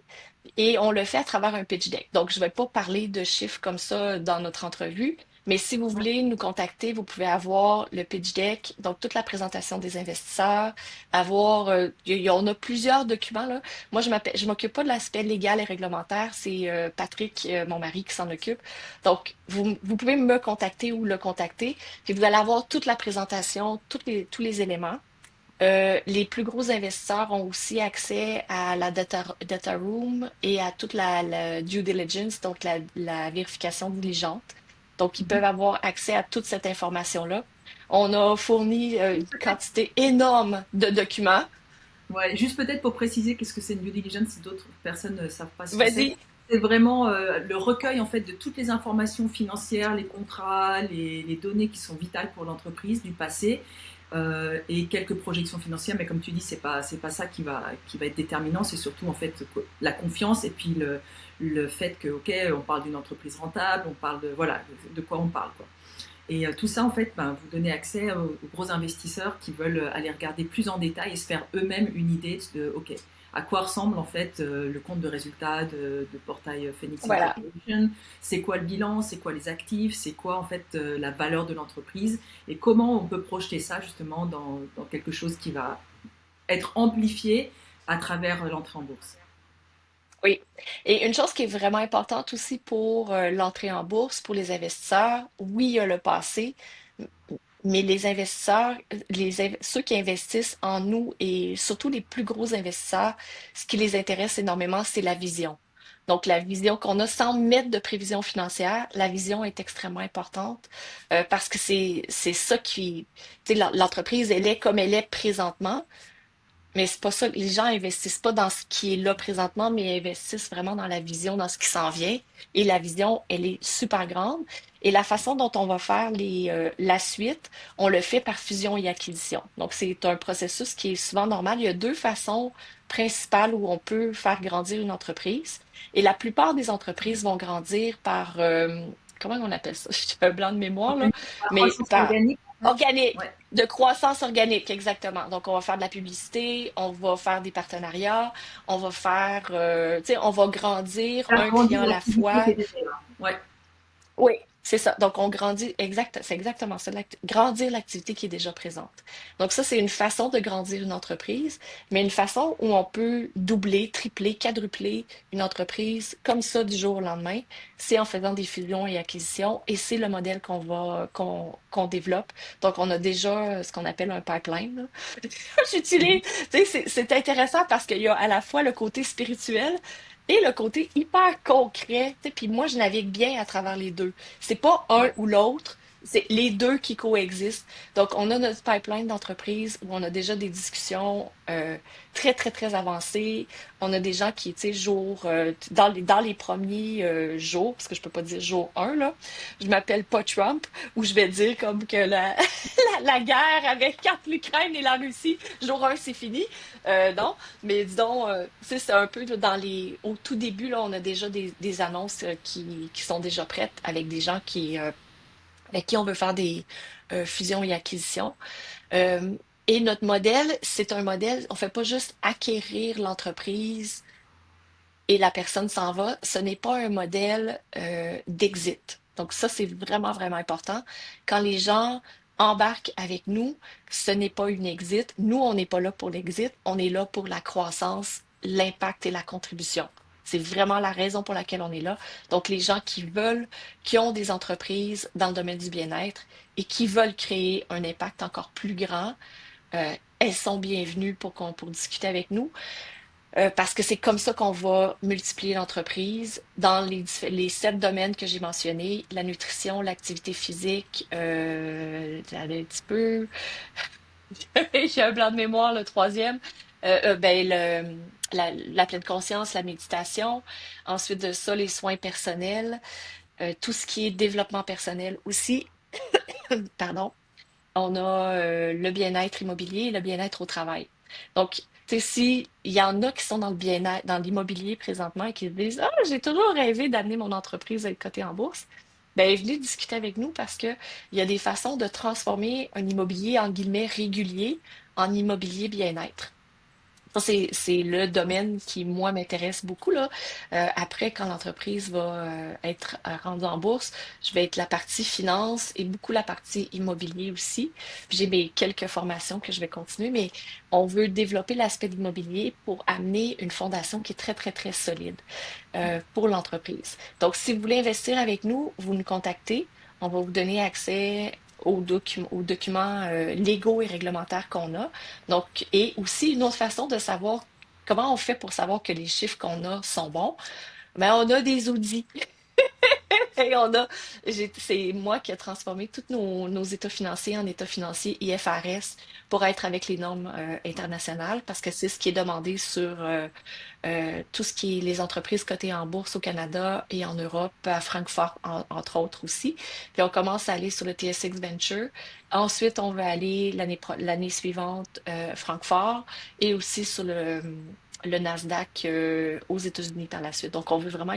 et on le fait à travers un pitch deck. Donc, je ne vais pas parler de chiffres comme ça dans notre entrevue, mais si vous voulez nous contacter, vous pouvez avoir le pitch deck, donc toute la présentation des investisseurs, avoir, on a plusieurs documents là. Moi, je m'occupe pas de l'aspect légal et réglementaire, c'est Patrick, mon mari, qui s'en occupe. Donc, vous pouvez me contacter ou le contacter, puis vous allez avoir toute la présentation, tous les éléments. Les plus gros investisseurs ont aussi accès à la data room et à toute la due diligence, donc la vérification diligente. Donc, ils peuvent avoir accès à toute cette information-là. On a fourni une quantité énorme de documents. Ouais, juste peut-être pour préciser qu'est-ce que c'est une due diligence si d'autres personnes ne savent pas ce que c'est. Vas-y. C'est vraiment le recueil en fait de toutes les informations financières, les contrats, les données qui sont vitales pour l'entreprise du passé et quelques projections financières. Mais comme tu dis, c'est pas ça qui va être déterminant. C'est surtout en fait la confiance et puis le fait que ok, on parle d'une entreprise rentable, on parle de voilà de quoi on parle quoi. Et tout ça, en fait, ben, vous donnez accès aux gros investisseurs qui veulent aller regarder plus en détail et se faire eux-mêmes une idée de, OK, à quoi ressemble en fait le compte de résultat de portail Phoenix Voilà. Incorporation, c'est quoi le bilan, c'est quoi les actifs, c'est quoi en fait la valeur de l'entreprise et comment on peut projeter ça justement dans quelque chose qui va être amplifié à travers l'entrée en bourse. Oui. Et une chose qui est vraiment importante aussi pour l'entrée en bourse, pour les investisseurs, oui, il y a le passé, mais les investisseurs, ceux qui investissent en nous et surtout les plus gros investisseurs, ce qui les intéresse énormément, c'est la vision. Donc, la vision qu'on a sans mettre de prévision financière, la vision est extrêmement importante parce que c'est ça qui, tu sais, l'entreprise, elle est comme elle est présentement, mais c'est pas ça. Les gens investissent pas dans ce qui est là présentement, mais investissent vraiment dans la vision, dans ce qui s'en vient. Et la vision, elle est super grande. Et la façon dont on va faire la suite, on le fait par fusion et acquisition. Donc, c'est un processus qui est souvent normal. Il y a deux façons principales où on peut faire grandir une entreprise. Et la plupart des entreprises vont grandir par, comment on appelle ça? J'ai un blanc de mémoire, là, La mais croissance par organique, en fait. organique. Ouais. De croissance organique, exactement. Donc, on va faire de la publicité, on va faire des partenariats, on va faire, tu sais, on va grandir Faire un grandir client à la l'activité qui fois. est déjà là. Ouais. Oui, c'est ça. Donc, on grandit, exact, c'est exactement ça, grandir l'activité qui est déjà présente. Donc, ça, c'est une façon de grandir une entreprise, mais une façon où on peut doubler, tripler, quadrupler une entreprise comme ça du jour au lendemain, c'est en faisant des fusions et acquisitions, et c'est le modèle qu'on développe. Donc, on a déjà ce qu'on appelle un pipeline, là. J'utilise, tu sais, c'est intéressant parce qu'il y a à la fois le côté spirituel et le côté hyper concret. Tu sais, puis moi, je navigue bien à travers les deux. C'est pas un Ouais. ou l'autre, c'est les deux qui coexistent. Donc, on a notre pipeline d'entreprise où on a déjà des discussions très, très, très avancées. On a des gens qui, tu sais, dans les premiers jours, parce que je peux pas dire jour un là, je m'appelle pas Trump, où je vais dire comme que la guerre avec contre l'Ukraine et la Russie, jour un, c'est fini. Non, mais disons, c'est un peu là, au tout début, là, on a déjà des annonces qui sont déjà prêtes avec des gens avec qui on veut faire des fusions et acquisitions. Euh, et notre modèle, c'est un modèle, on fait pas juste acquérir l'entreprise et la personne s'en va. Ce n'est pas un modèle d'exit. Donc ça, c'est vraiment, vraiment important. Quand les gens embarque avec nous, ce n'est pas une exit. Nous, on n'est pas là pour l'exit, on est là pour la croissance, l'impact et la contribution. C'est vraiment la raison pour laquelle on est là. Donc, les gens qui veulent, qui ont des entreprises dans le domaine du bien-être et qui veulent créer un impact encore plus grand, elles sont bienvenues pour discuter avec nous. Parce que c'est comme ça qu'on va multiplier l'entreprise dans les 7 domaines que j'ai mentionnés, la nutrition, l'activité physique, j'avais un petit peu, j'ai un blanc de mémoire, le troisième, ben, la pleine conscience, la méditation, ensuite de ça, les soins personnels, tout ce qui est développement personnel aussi, pardon. On a le bien-être immobilier et le bien-être au travail. Donc, tu sais, si il y en a qui sont dans le bien-être, dans l'immobilier présentement et qui se disent, ah, j'ai toujours rêvé d'amener mon entreprise à être cotée en bourse, ben venez discuter avec nous parce que il y a des façons de transformer un immobilier en guillemets régulier en immobilier bien-être. Ça, c'est le domaine qui, moi, m'intéresse beaucoup, là. Après, quand l'entreprise va être rendue en bourse, je vais être la partie finance et beaucoup la partie immobilier aussi. Puis j'ai mes quelques formations que je vais continuer, mais on veut développer l'aspect de l'immobilier pour amener une fondation qui est très, très, très solide pour l'entreprise. Donc, si vous voulez investir avec nous, vous nous contactez. On va vous donner accès aux documents légaux et réglementaires qu'on a. Donc, et aussi une autre façon de savoir comment on fait pour savoir que les chiffres qu'on a sont bons. Ben, on a des audits. Et c'est moi qui ai transformé tous nos états financiers en états financiers IFRS pour être avec les normes internationales parce que c'est ce qui est demandé sur tout ce qui est les entreprises cotées en bourse au Canada et en Europe, à Francfort entre autres aussi. Puis on commence à aller sur le TSX Venture. Ensuite, on va aller l'année suivante Francfort et aussi sur le Nasdaq aux États-Unis par la suite. Donc, on veut vraiment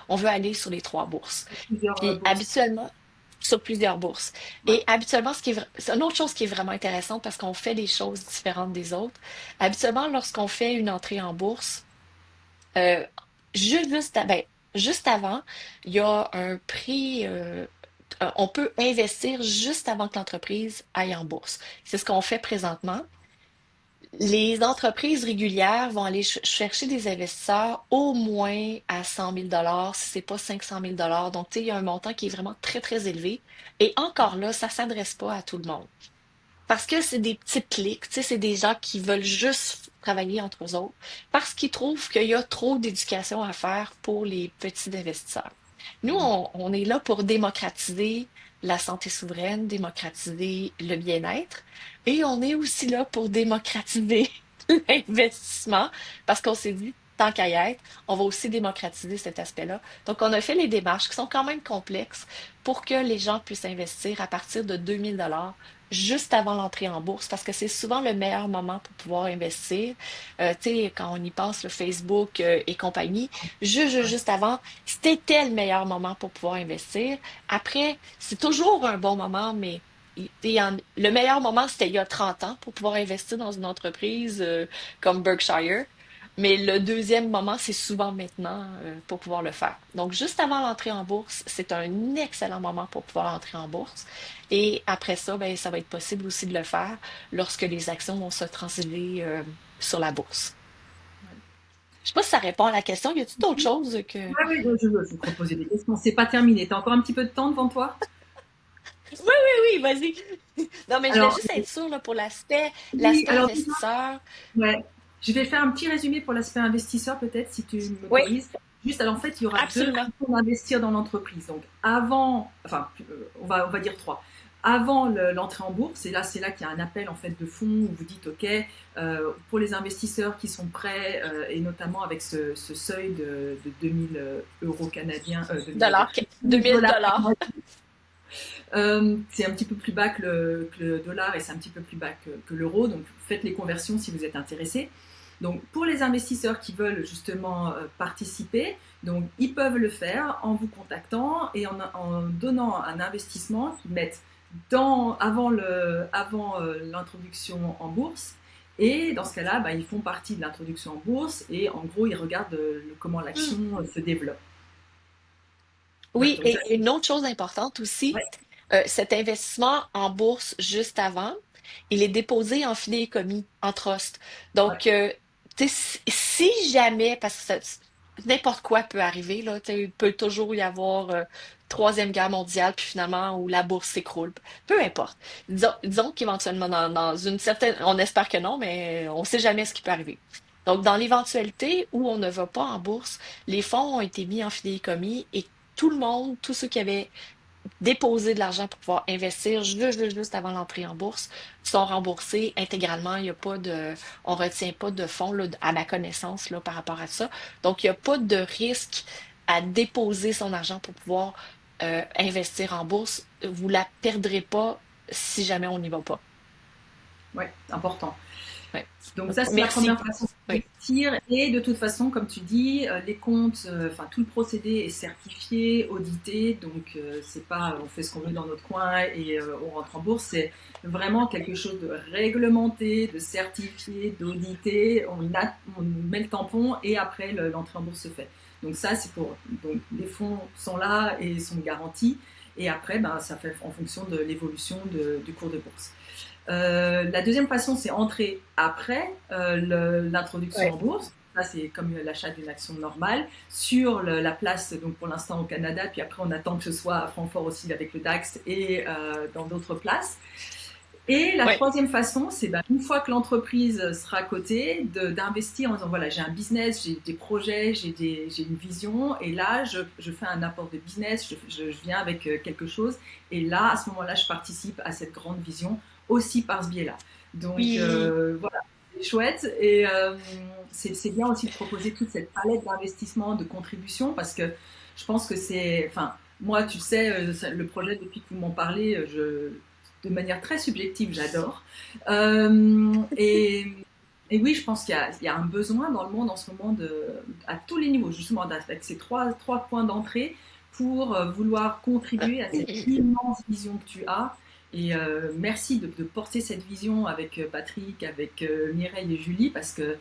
on veut aller sur les 3 bourses. Plusieurs Puis bourses. habituellement, sur plusieurs bourses. Ouais. Et habituellement, c'est une autre chose qui est vraiment intéressante parce qu'on fait des choses différentes des autres. Habituellement, lorsqu'on fait une entrée en bourse, euh, ben, juste avant, il y a un prix, on peut investir juste avant que l'entreprise aille en bourse. C'est ce qu'on fait présentement. Les entreprises régulières vont aller chercher des investisseurs au moins à 100 000 si c'est pas 500 000 Donc, tu sais, il y a un montant qui est vraiment très, très élevé. Et encore là, ça s'adresse pas à tout le monde. Parce que c'est des petites clics, tu sais, c'est des gens qui veulent juste travailler entre eux autres, parce qu'ils trouvent qu'il y a trop d'éducation à faire pour les petits investisseurs. Nous, on est là pour démocratiser la santé souveraine, démocratiser le bien-être, et on est aussi là pour démocratiser l'investissement, parce qu'on s'est dit, tant qu'à y être, on va aussi démocratiser cet aspect-là. Donc, on a fait les démarches qui sont quand même complexes pour que les gens puissent investir à partir de 2 000 $ juste avant l'entrée en bourse, parce que c'est souvent le meilleur moment pour pouvoir investir. Tu sais, quand on y passe, le Facebook et compagnie, juste avant, c'était le meilleur moment pour pouvoir investir. Après, c'est toujours un bon moment, mais le meilleur moment, c'était il y a 30 ans pour pouvoir investir dans une entreprise comme Berkshire. Mais le deuxième moment, c'est souvent maintenant pour pouvoir le faire. Donc, juste avant l'entrée en bourse, c'est un excellent moment pour pouvoir entrer en bourse. Et après ça, ben, ça va être possible aussi de le faire lorsque les actions vont se transiger sur la bourse. Je sais pas si ça répond à la question. Y a-t-il d'autres choses que... Ouais, oui, je vais te reposer des questions. C'est pas terminé. Tu as encore un petit peu de temps devant toi? Oui, oui, oui, vas-y. Non, mais je voulais Alors, juste être sûre là, pour oui, l'aspect alors investisseur. ouais. Je vais faire un petit résumé pour l'aspect investisseur, peut-être, si tu Oui, m'autorises. Juste, alors en fait, il y aura deux absolument. façons d'investir dans l'entreprise. Donc, avant, enfin, on va dire trois. Avant l'entrée en bourse, et là, c'est là qu'il y a un appel en fait de fonds où vous dites, OK, pour les investisseurs qui sont prêts, et notamment avec ce seuil de 2000 euros canadiens, 2000 Dollars, 2000 dollars par dollars. mois, c'est un petit peu plus bas que le dollar et c'est un petit peu plus bas que l'euro. Donc faites les conversions si vous êtes intéressé. Donc pour les investisseurs qui veulent justement participer, donc ils peuvent le faire en vous contactant et en donnant un investissement qu'ils mettent avant l'introduction en bourse. Et dans ce cas-là, bah, ils font partie de l'introduction en bourse et en gros, ils regardent comment l'action se développe. Voilà, Oui, donc ça, et une autre chose importante aussi, ouais. Cet investissement en bourse juste avant, il est déposé en fidéicommis, en trust. Ouais. Donc, tu sais, si jamais, parce que n'importe quoi peut arriver, là, tu sais, il peut toujours y avoir Troisième Guerre mondiale, puis finalement, où la bourse s'écroule. Peu importe. Disons qu'éventuellement, dans une certaine... On espère que non, mais on ne sait jamais ce qui peut arriver. Donc, dans l'éventualité où on ne va pas en bourse, les fonds ont été mis en fidéicommis et tout le monde, tous ceux qui avaient déposer de l'argent pour pouvoir investir juste avant l'entrée en bourse, sont remboursés intégralement. Il y a pas de, on retient pas de fonds, là, à ma connaissance, là, par rapport à ça. Donc, il n'y a pas de risque à déposer son argent pour pouvoir investir en bourse. Vous la perdrez pas si jamais on n'y va pas. Ouais, important. Ouais. Donc Donc, ça, c'est la merci. première façon Oui. d'investir. Et de toute façon, comme tu dis, les comptes, enfin tout le procédé est certifié, audité. Donc c'est pas on fait ce qu'on veut dans notre coin et on rentre en bourse. C'est vraiment quelque chose de réglementé, de certifié, d'audité. On met le tampon et après l'entrée en bourse se fait. Donc ça, c'est pour donc les fonds sont là et sont garantis. Et après, ben, ça fait en fonction de l'évolution du cours de bourse. La deuxième façon, c'est entrer après l'introduction en Ouais. bourse. Ça, c'est comme l'achat d'une action normale sur la place, donc pour l'instant au Canada, puis après on attend que ce soit à Francfort aussi avec le DAX et dans d'autres places. Et la Ouais. troisième façon, c'est ben, une fois que l'entreprise sera cotée, d'investir en disant voilà, j'ai un business, j'ai des projets, j'ai une vision, et là, je fais un apport de business, je viens avec quelque chose, et là, à ce moment-là, je participe à cette grande vision aussi par ce biais-là. Donc Oui. voilà, c'est chouette, et c'est bien aussi de proposer toute cette palette d'investissement, de contribution, parce que je pense que c'est, enfin, moi, tu sais, le projet, depuis que vous m'en parlez, de manière très subjective, j'adore. Et oui, je pense qu'il y a un besoin dans le monde en ce moment à tous les niveaux, justement, avec ces trois points d'entrée pour vouloir contribuer à cette immense vision que tu as. Et merci de porter cette vision avec Patrick, avec Mireille et Julie, parce que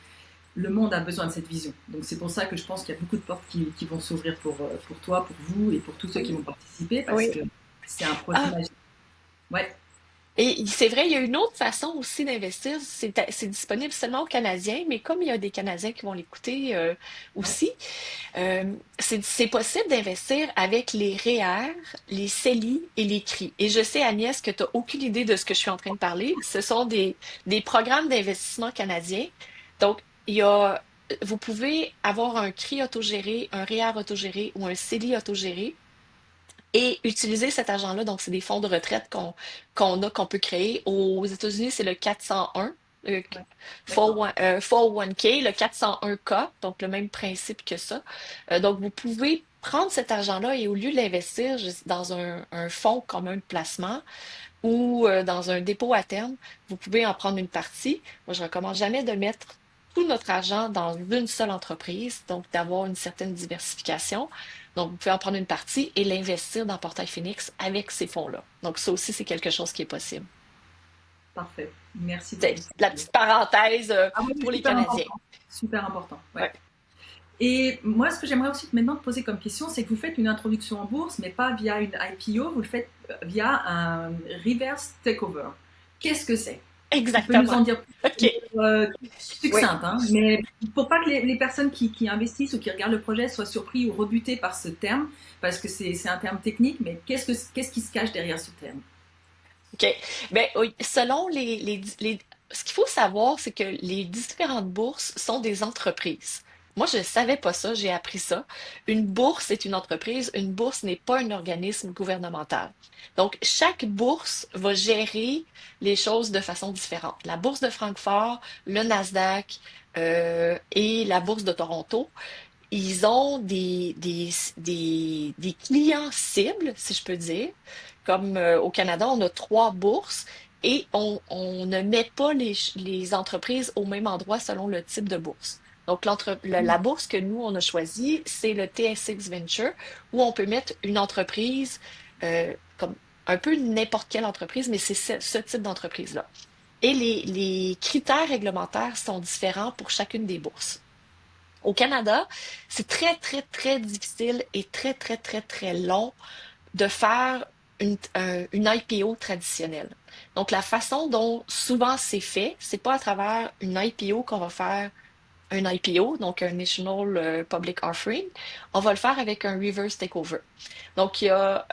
le monde a besoin de cette vision. Donc c'est pour ça que je pense qu'il y a beaucoup de portes qui vont s'ouvrir pour toi, pour vous et pour tous ceux qui Oui. vont participer, parce Oui. que c'est un projet Ah, magique. Ouais, et c'est vrai, il y a une autre façon aussi d'investir. C'est disponible seulement aux Canadiens, mais comme il y a des Canadiens qui vont l'écouter ouais. aussi, euh, c'est possible d'investir avec les REER, les CELI et les CRI. Et je sais, Agnès, que tu n'as aucune idée de ce que je suis en train de parler. Ce sont des programmes d'investissement canadiens. Donc, vous pouvez avoir un CRI autogéré, un REER autogéré ou un CELI autogéré et utiliser cet argent-là. Donc, c'est des fonds de retraite qu'on peut créer. Aux États-Unis, c'est le 401, le Ouais, d'accord. 401k, le 401k, donc le même principe que ça. Donc, vous pouvez prendre cet argent-là et au lieu de l'investir dans un fonds commun de placement ou dans un dépôt à terme, vous pouvez en prendre une partie. Moi, je recommande jamais de mettre tout notre argent dans une seule entreprise, donc d'avoir une certaine diversification. Donc, vous pouvez en prendre une partie et l'investir dans Portail Phoenix avec ces fonds-là. Donc, ça aussi, c'est quelque chose qui est possible. Parfait. Merci de C'est la l'expliquer. petite parenthèse Ah oui, pour les super Canadiens. important. Super important. Ouais. Ouais. Et moi, ce que j'aimerais aussi maintenant te poser comme question, c'est que vous faites une introduction en bourse, mais pas via une IPO, vous le faites via un reverse takeover. Qu'est-ce que c'est? Tu peux nous Exactement. en dire plus OK. de manière Oui. succincte, hein, mais pour pas que les personnes qui investissent ou qui regardent le projet soient surpris ou rebutés par ce terme, parce que c'est un terme technique, mais qu'est-ce qui se cache derrière ce terme? OK. Ben, oui, selon ce qu'il faut savoir, c'est que les différentes bourses sont des entreprises. Moi, je ne savais pas ça, j'ai appris ça. Une bourse est une entreprise, une bourse n'est pas un organisme gouvernemental. Donc, chaque bourse va gérer les choses de façon différente. La bourse de Francfort, le Nasdaq et la bourse de Toronto, ils ont des clients cibles, si je peux dire. Comme au Canada, on a trois bourses et on ne met pas les entreprises au même endroit selon le type de bourse. Donc, la bourse que nous, on a choisie, c'est le TSX Venture, où on peut mettre une entreprise comme un peu n'importe quelle entreprise, mais c'est ce type d'entreprise-là. Et les critères réglementaires sont différents pour chacune des bourses. Au Canada, c'est très, très, très difficile et très, très, très, très long de faire une IPO traditionnelle. Donc, la façon dont souvent c'est fait, c'est pas à travers une IPO qu'on va faire un IPO, donc un National Public Offering. On va le faire avec un reverse takeover. Donc, il y a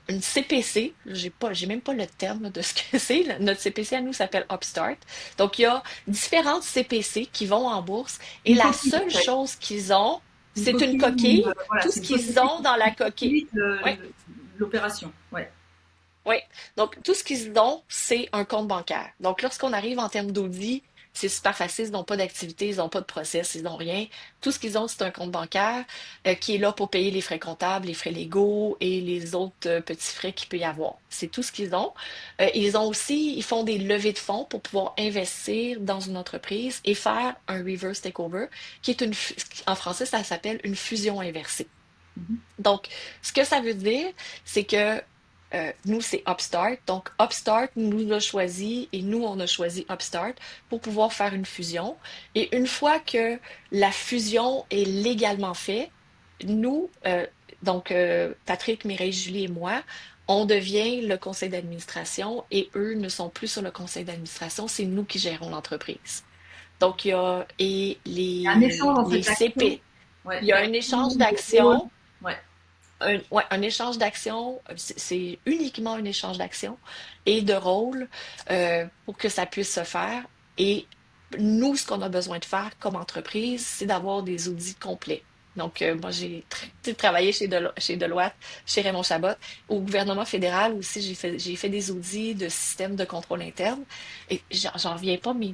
une CPC, j'ai même pas le terme de ce que c'est. Notre CPC à nous s'appelle Upstart. Donc, il y a différentes CPC qui vont en bourse et Une la coquille, seule en fait. chose qu'ils ont, Une c'est une coquille, coquille. voilà, Tout c'est ce une qu'ils société ont dans la qui coquille. facilite Oui, l'opération. Ouais. oui. Donc, tout ce qu'ils ont, c'est un compte bancaire. Donc, lorsqu'on arrive en termes d'audit, c'est super facile. Ils n'ont pas d'activité, ils n'ont pas de process, ils n'ont rien. Tout ce qu'ils ont, c'est un compte bancaire qui est là pour payer les frais comptables, les frais légaux et les autres petits frais qu'il peut y avoir. C'est tout ce qu'ils ont. Ils ont aussi, ils font des levées de fonds pour pouvoir investir dans une entreprise et faire un reverse takeover, qui est en français, ça s'appelle une fusion inversée. Mhm. Donc, ce que ça veut dire, c'est que nous, c'est Upstart. Donc, Upstart nous a choisi et nous, on a choisi Upstart pour pouvoir faire une fusion. Et une fois que la fusion est légalement faite, nous, Patrick, Mireille, Julie et moi, on devient le conseil d'administration et eux ne sont plus sur le conseil d'administration, c'est nous qui gérons l'entreprise. Donc, il y a et Il y a un échange dans les cette action. CP. Ouais, Il y a un d'action, échange de rôle. d'actions Ouais. ouais, un échange d'actions, c'est uniquement un échange d'actions et de rôles pour que ça puisse se faire. Et nous, ce qu'on a besoin de faire comme entreprise, c'est d'avoir des audits complets. Donc, moi, travaillé chez Deloitte, chez Raymond Chabot. Au gouvernement fédéral aussi, j'ai fait des audits de systèmes de contrôle interne. Et j'en reviens pas, mais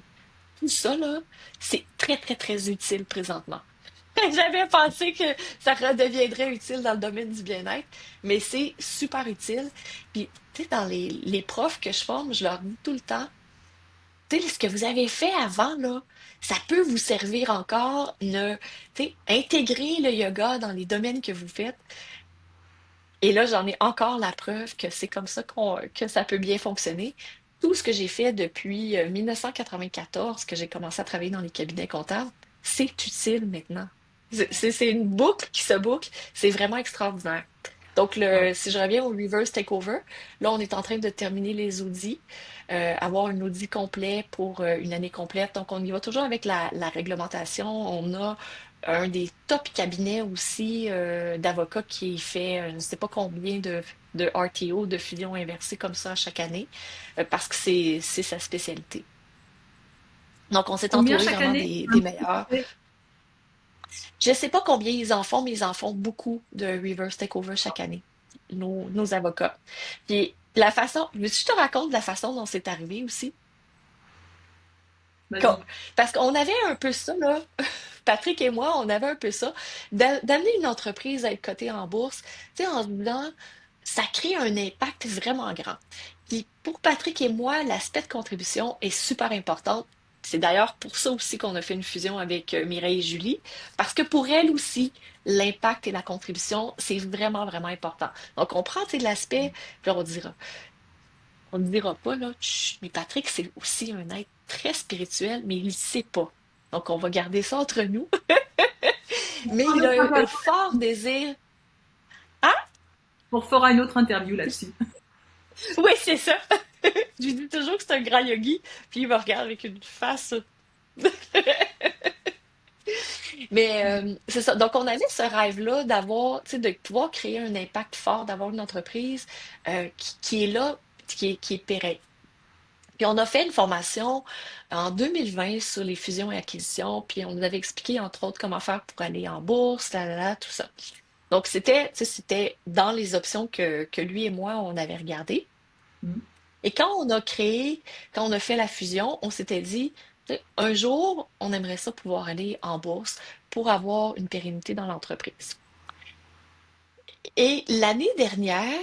tout ça, là, c'est très, très, très utile présentement. J'avais pensé que ça redeviendrait utile dans le domaine du bien-être, mais c'est super utile. Puis, tu sais, dans les profs que je forme, je leur dis tout le temps, tu sais, ce que vous avez fait avant, là, ça peut vous servir encore. Tu sais, intégrer le yoga dans les domaines que vous faites. Et là, j'en ai encore la preuve que c'est comme ça que ça peut bien fonctionner. Tout ce que j'ai fait depuis 1994, que j'ai commencé à travailler dans les cabinets comptables, c'est utile maintenant. C'est une boucle qui se boucle. C'est vraiment extraordinaire. Donc, Ouais. si je reviens au reverse takeover, là, on est en train de terminer les audits, avoir un audit complet pour une année complète. Donc, on y va toujours avec la réglementation. On a un des top cabinets aussi d'avocats qui fait je ne sais pas combien de RTO, de fusion inversée comme ça chaque année, parce que c'est sa spécialité. Donc, on s'est Combien entouré chaque vraiment année? des Un petit meilleurs. peu. Je ne sais pas combien ils en font, mais ils en font beaucoup de reverse takeover chaque année, nos avocats. Puis, veux-tu que je te raconte la façon dont c'est arrivé aussi? Co- Vas-y. Parce qu'on avait un peu ça, là. Patrick et moi, on avait un peu ça, d'amener une entreprise à être cotée en bourse, tu sais, en se disant, ça crée un impact vraiment grand. Puis pour Patrick et moi, l'aspect de contribution est super important. C'est d'ailleurs pour ça aussi qu'on a fait une fusion avec Mireille et Julie, parce que pour elles aussi, l'impact et la contribution, c'est vraiment, vraiment important. Donc, on prend, tu sais, l'aspect, puis là, on ne dira pas, là, chut, mais Patrick, c'est aussi un être très spirituel, mais il ne sait pas. Donc, on va garder ça entre nous. Mais Un il a autre un interview. fort désir. Ah, On fera une autre interview là-dessus. oui, c'est ça. Je lui dis toujours que c'est un grand yogi, puis il me regarde avec une face. Mais c'est ça. Donc, on avait ce rêve-là d'avoir, tu sais, de pouvoir créer un impact fort, d'avoir une entreprise qui est là, qui est pérenne. Puis on a fait une formation en 2020 sur les fusions et acquisitions, puis on nous avait expliqué, entre autres, comment faire pour aller en bourse, tout ça. Donc, tu sais, c'était dans les options que lui et moi, on avait regardées. Mhm. Et quand on a fait la fusion, on s'était dit, tu sais, un jour, on aimerait ça pouvoir aller en bourse pour avoir une pérennité dans l'entreprise. Et l'année dernière,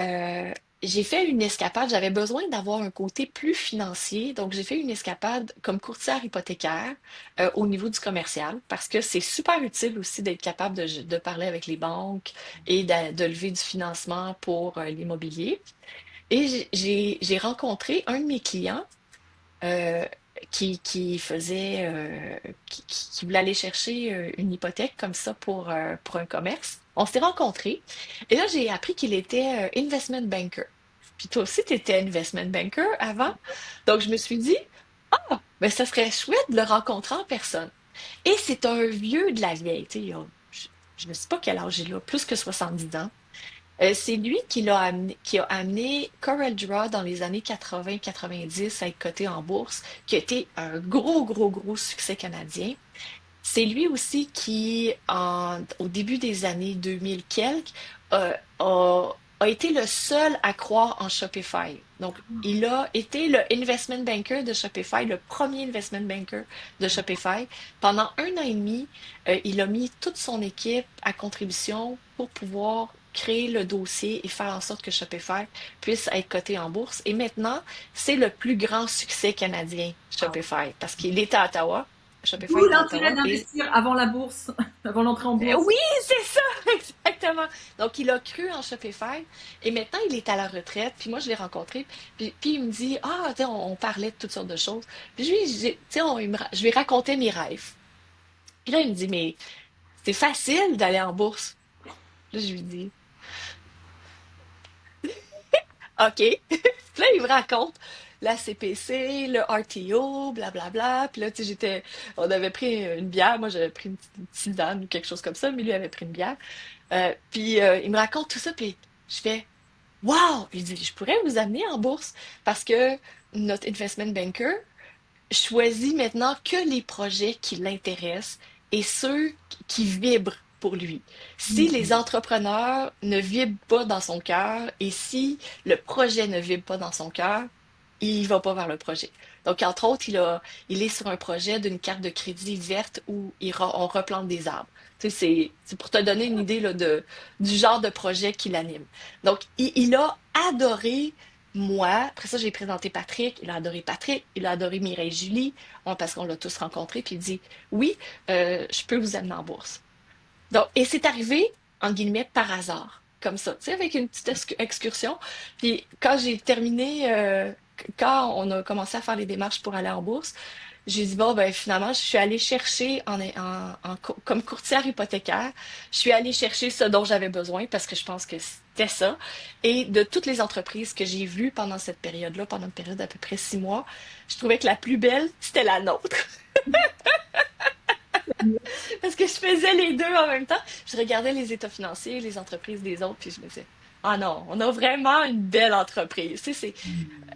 euh, j'ai fait une escapade. J'avais besoin d'avoir un côté plus financier. Donc, j'ai fait une escapade comme courtière hypothécaire au niveau du commercial parce que c'est super utile aussi d'être capable de parler avec les banques et de lever du financement pour l'immobilier. Et j'ai rencontré un de mes clients. qui faisait, qui voulait aller chercher une hypothèque comme ça pour un commerce. On s'est rencontrés et là, j'ai appris qu'il était investment banker. Puis toi aussi, tu étais investment banker avant. Donc, je me suis dit, ah, ben, ça serait chouette de le rencontrer en personne. Et c'est un vieux de la vieille, tu sais, je ne sais pas quel âge il a, plus que 70 ans. C'est lui qui a amené CorelDRAW dans les années 80-90 à être coté en bourse, qui a été un gros succès canadien. C'est lui aussi qui, au début des années 2000 quelques, a été le seul à croire en Shopify. Donc, il a été le investment banker de Shopify, le premier investment banker de Shopify. Pendant un an et demi, il a mis toute son équipe à contribution pour pouvoir créer le dossier et faire en sorte que Shopify puisse être coté en bourse. Et maintenant, c'est le plus grand succès canadien, Wow. Shopify, parce qu'il est à Ottawa. Shopify D'où est à l'intérêt Ottawa et d'investir avant la bourse, avant l'entrée en bourse. oui, c'est ça, exactement. Donc, il a cru en Shopify et maintenant, il est à la retraite. Puis moi, je l'ai rencontré. Puis il me dit, ah, tu sais, on parlait de toutes sortes de choses. Puis tu sais, je lui racontais mes rêves. Puis là, il me dit, mais c'est facile d'aller en bourse. Là, je lui dis, OK. Puis là, il me raconte la CPC, le RTO, blablabla. Puis là, tu sais, on avait pris une bière. Moi, j'avais pris une tisane ou quelque chose comme ça, mais lui avait pris une bière. Puis il me raconte tout ça, puis je fais wow! Il dit, je pourrais vous amener en bourse parce que notre investment banker choisit maintenant que les projets qui l'intéressent et ceux qui vibrent pour lui. Si les entrepreneurs ne vibrent pas dans son cœur et si le projet ne vibre pas dans son cœur, il va pas vers le projet. Donc, entre autres, il est sur un projet d'une carte de crédit verte où on replante des arbres. Tu sais, c'est pour te donner une idée là, du genre de projet qui l'anime. Donc, il a adoré moi. Après ça, j'ai présenté Patrick. Il a adoré Patrick. Il a adoré Mireille Julie, parce qu'on l'a tous rencontré. Puis il dit, oui, je peux vous amener en bourse. Donc, et c'est arrivé, en guillemets, par hasard, comme ça, tu sais, avec une petite excursion. Puis quand j'ai terminé, quand on a commencé à faire les démarches pour aller en bourse, j'ai dit, bon, ben finalement, je suis allée chercher comme courtière hypothécaire, je suis allée chercher ce dont j'avais besoin parce que je pense que c'était ça. Et de toutes les entreprises que j'ai vues pendant cette période-là, pendant une période d'à peu près 6 mois, je trouvais que la plus belle, c'était la nôtre. Parce que je faisais les deux en même temps. Je regardais les états financiers, les entreprises des autres, puis je me disais, ah non, on a vraiment une belle entreprise. Tu sais,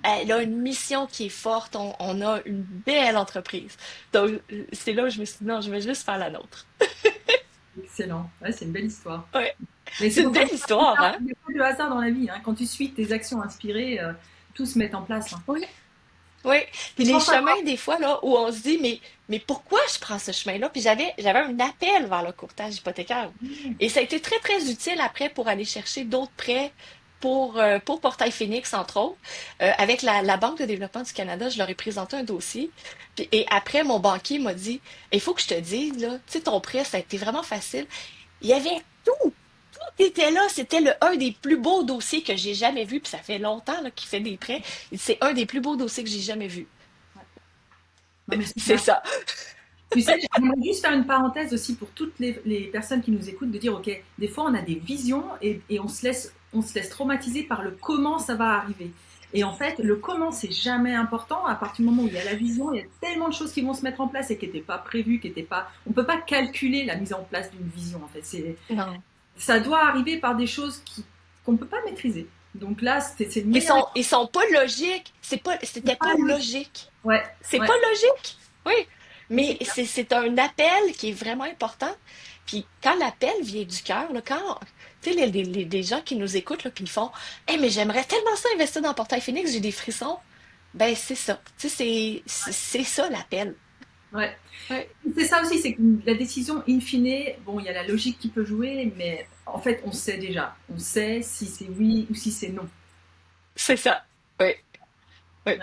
elle a une mission qui est forte, on a une belle entreprise. Donc, c'est là où je me suis dit, non, je vais juste faire la nôtre. Excellent. Ouais, c'est une belle histoire. Ouais. Mais c'est C'est une pour ça belle histoire, hein? qu'il n'y a pas de hasard dans la vie, hein. Quand tu suis tes actions inspirées, tout se met en place, hein. Oui. Oui. Puis Je les pense à chemins, des fois, là, où on se dit, mais pourquoi je prends ce chemin-là? Puis j'avais un appel vers le courtage hypothécaire. Et ça a été très utile après pour aller chercher d'autres prêts pour Portail Phoenix, entre autres. Avec la Banque de développement du Canada, je leur ai présenté un dossier. Et après, mon banquier m'a dit, il faut que je te dise, là, tu sais, ton prêt, ça a été vraiment facile. Il y avait tout. Tout était là. C'était un des plus beaux dossiers que j'ai jamais vu. Puis ça fait longtemps là, qu'il fait des prêts. C'est un des plus beaux dossiers que j'ai jamais vu. Non, mais C'est super. ça. Tu sais, j'aimerais juste faire une parenthèse aussi pour toutes les personnes qui nous écoutent, de dire, OK, des fois on a des visions et on se laisse traumatiser par le comment ça va arriver. Et en fait, le comment, c'est jamais important. À partir du moment où il y a la vision, il y a tellement de choses qui vont se mettre en place et qui n'étaient pas prévues, qui n'étaient pas. On ne peut pas calculer la mise en place d'une vision. En fait, Non. ça doit arriver par des choses qu'on ne peut pas maîtriser. Donc là, c'est le meilleur Ils sont pas logiques. C'était pas exemple. logique. Ouais, C'est ouais. pas logique. Oui. Mais c'est Mais c'est un appel qui est vraiment important. Puis quand l'appel vient du cœur, là, quand, tu sais, les gens qui nous écoutent, là, puis ils font, hey, mais j'aimerais tellement ça investir dans Portail Phoenix, j'ai des frissons. Ben, c'est ça. Tu sais, c'est ça l'appel. ouais. Ouais. C'est ça aussi, c'est que la décision in fine, bon, il y a la logique qui peut jouer, mais en fait, on sait déjà. On sait si c'est oui ou si c'est non. C'est ça. Oui. Oui. Ouais.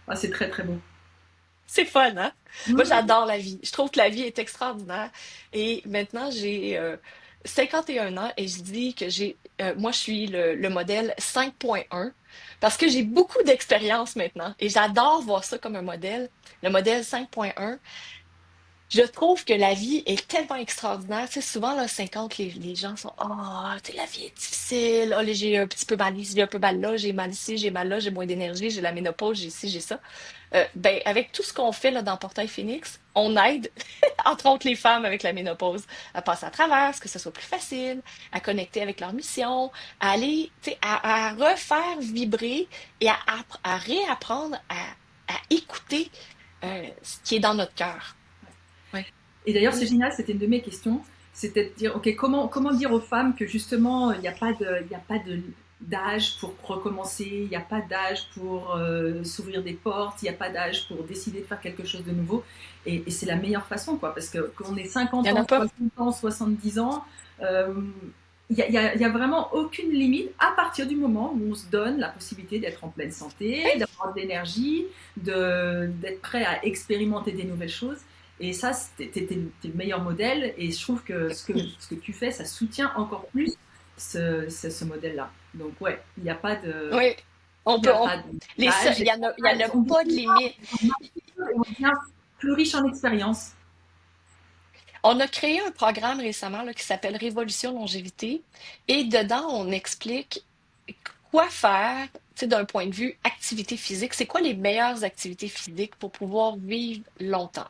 Ah, c'est très très bon. C'est fun, hein? Moi, Mmh. j'adore la vie. Je trouve que la vie est extraordinaire. Et maintenant, j'ai 51 ans et je dis que moi, je suis le modèle 5.1. Parce que j'ai beaucoup d'expérience maintenant et j'adore voir ça comme un modèle. Le modèle 5.1, je trouve que la vie est tellement extraordinaire. Tu sais, souvent, là, 50, les gens sont, ah, tu sais, la vie est difficile. Ah, là, j'ai un petit peu mal ici, j'ai un peu mal là, j'ai mal ici, j'ai mal là, j'ai moins d'énergie, j'ai la ménopause, j'ai ci, j'ai ça. Ben, avec tout ce qu'on fait là, dans Portail Phoenix, on aide, entre autres les femmes avec la ménopause, à passer à travers, que ce soit plus facile, à connecter avec leur mission, à aller, tu sais, à refaire vibrer et à réapprendre à écouter ce qui est dans notre cœur. Ouais. Et d'ailleurs, c'est génial, c'était une de mes questions. C'était de dire, ok, comment dire aux femmes que justement, il n'y a pas de d'âge pour recommencer, il n'y a pas d'âge pour s'ouvrir des portes, il n'y a pas d'âge pour décider de faire quelque chose de nouveau. Et c'est la meilleure façon, quoi, parce que qu'on ait Il y 50 en a ans, pas. 60 ans, 70 ans, euh, il y a vraiment aucune limite à partir du moment où on se donne la possibilité d'être en pleine santé, Oui, d'avoir de l'énergie, d'être prêt à expérimenter des nouvelles choses. Et ça, t'es le meilleur modèle. Et je trouve que ce que tu fais, ça soutient encore plus ce modèle-là. Donc, ouais, oui. On il y a peut, pas d'âge. il y en a On dit pas de limite. et on devient plus riche en expérience. On a créé un programme récemment là, qui s'appelle Révolution Longévité et dedans, on explique quoi faire, tu sais, d'un point de vue activité physique. C'est quoi les meilleures activités physiques pour pouvoir vivre longtemps?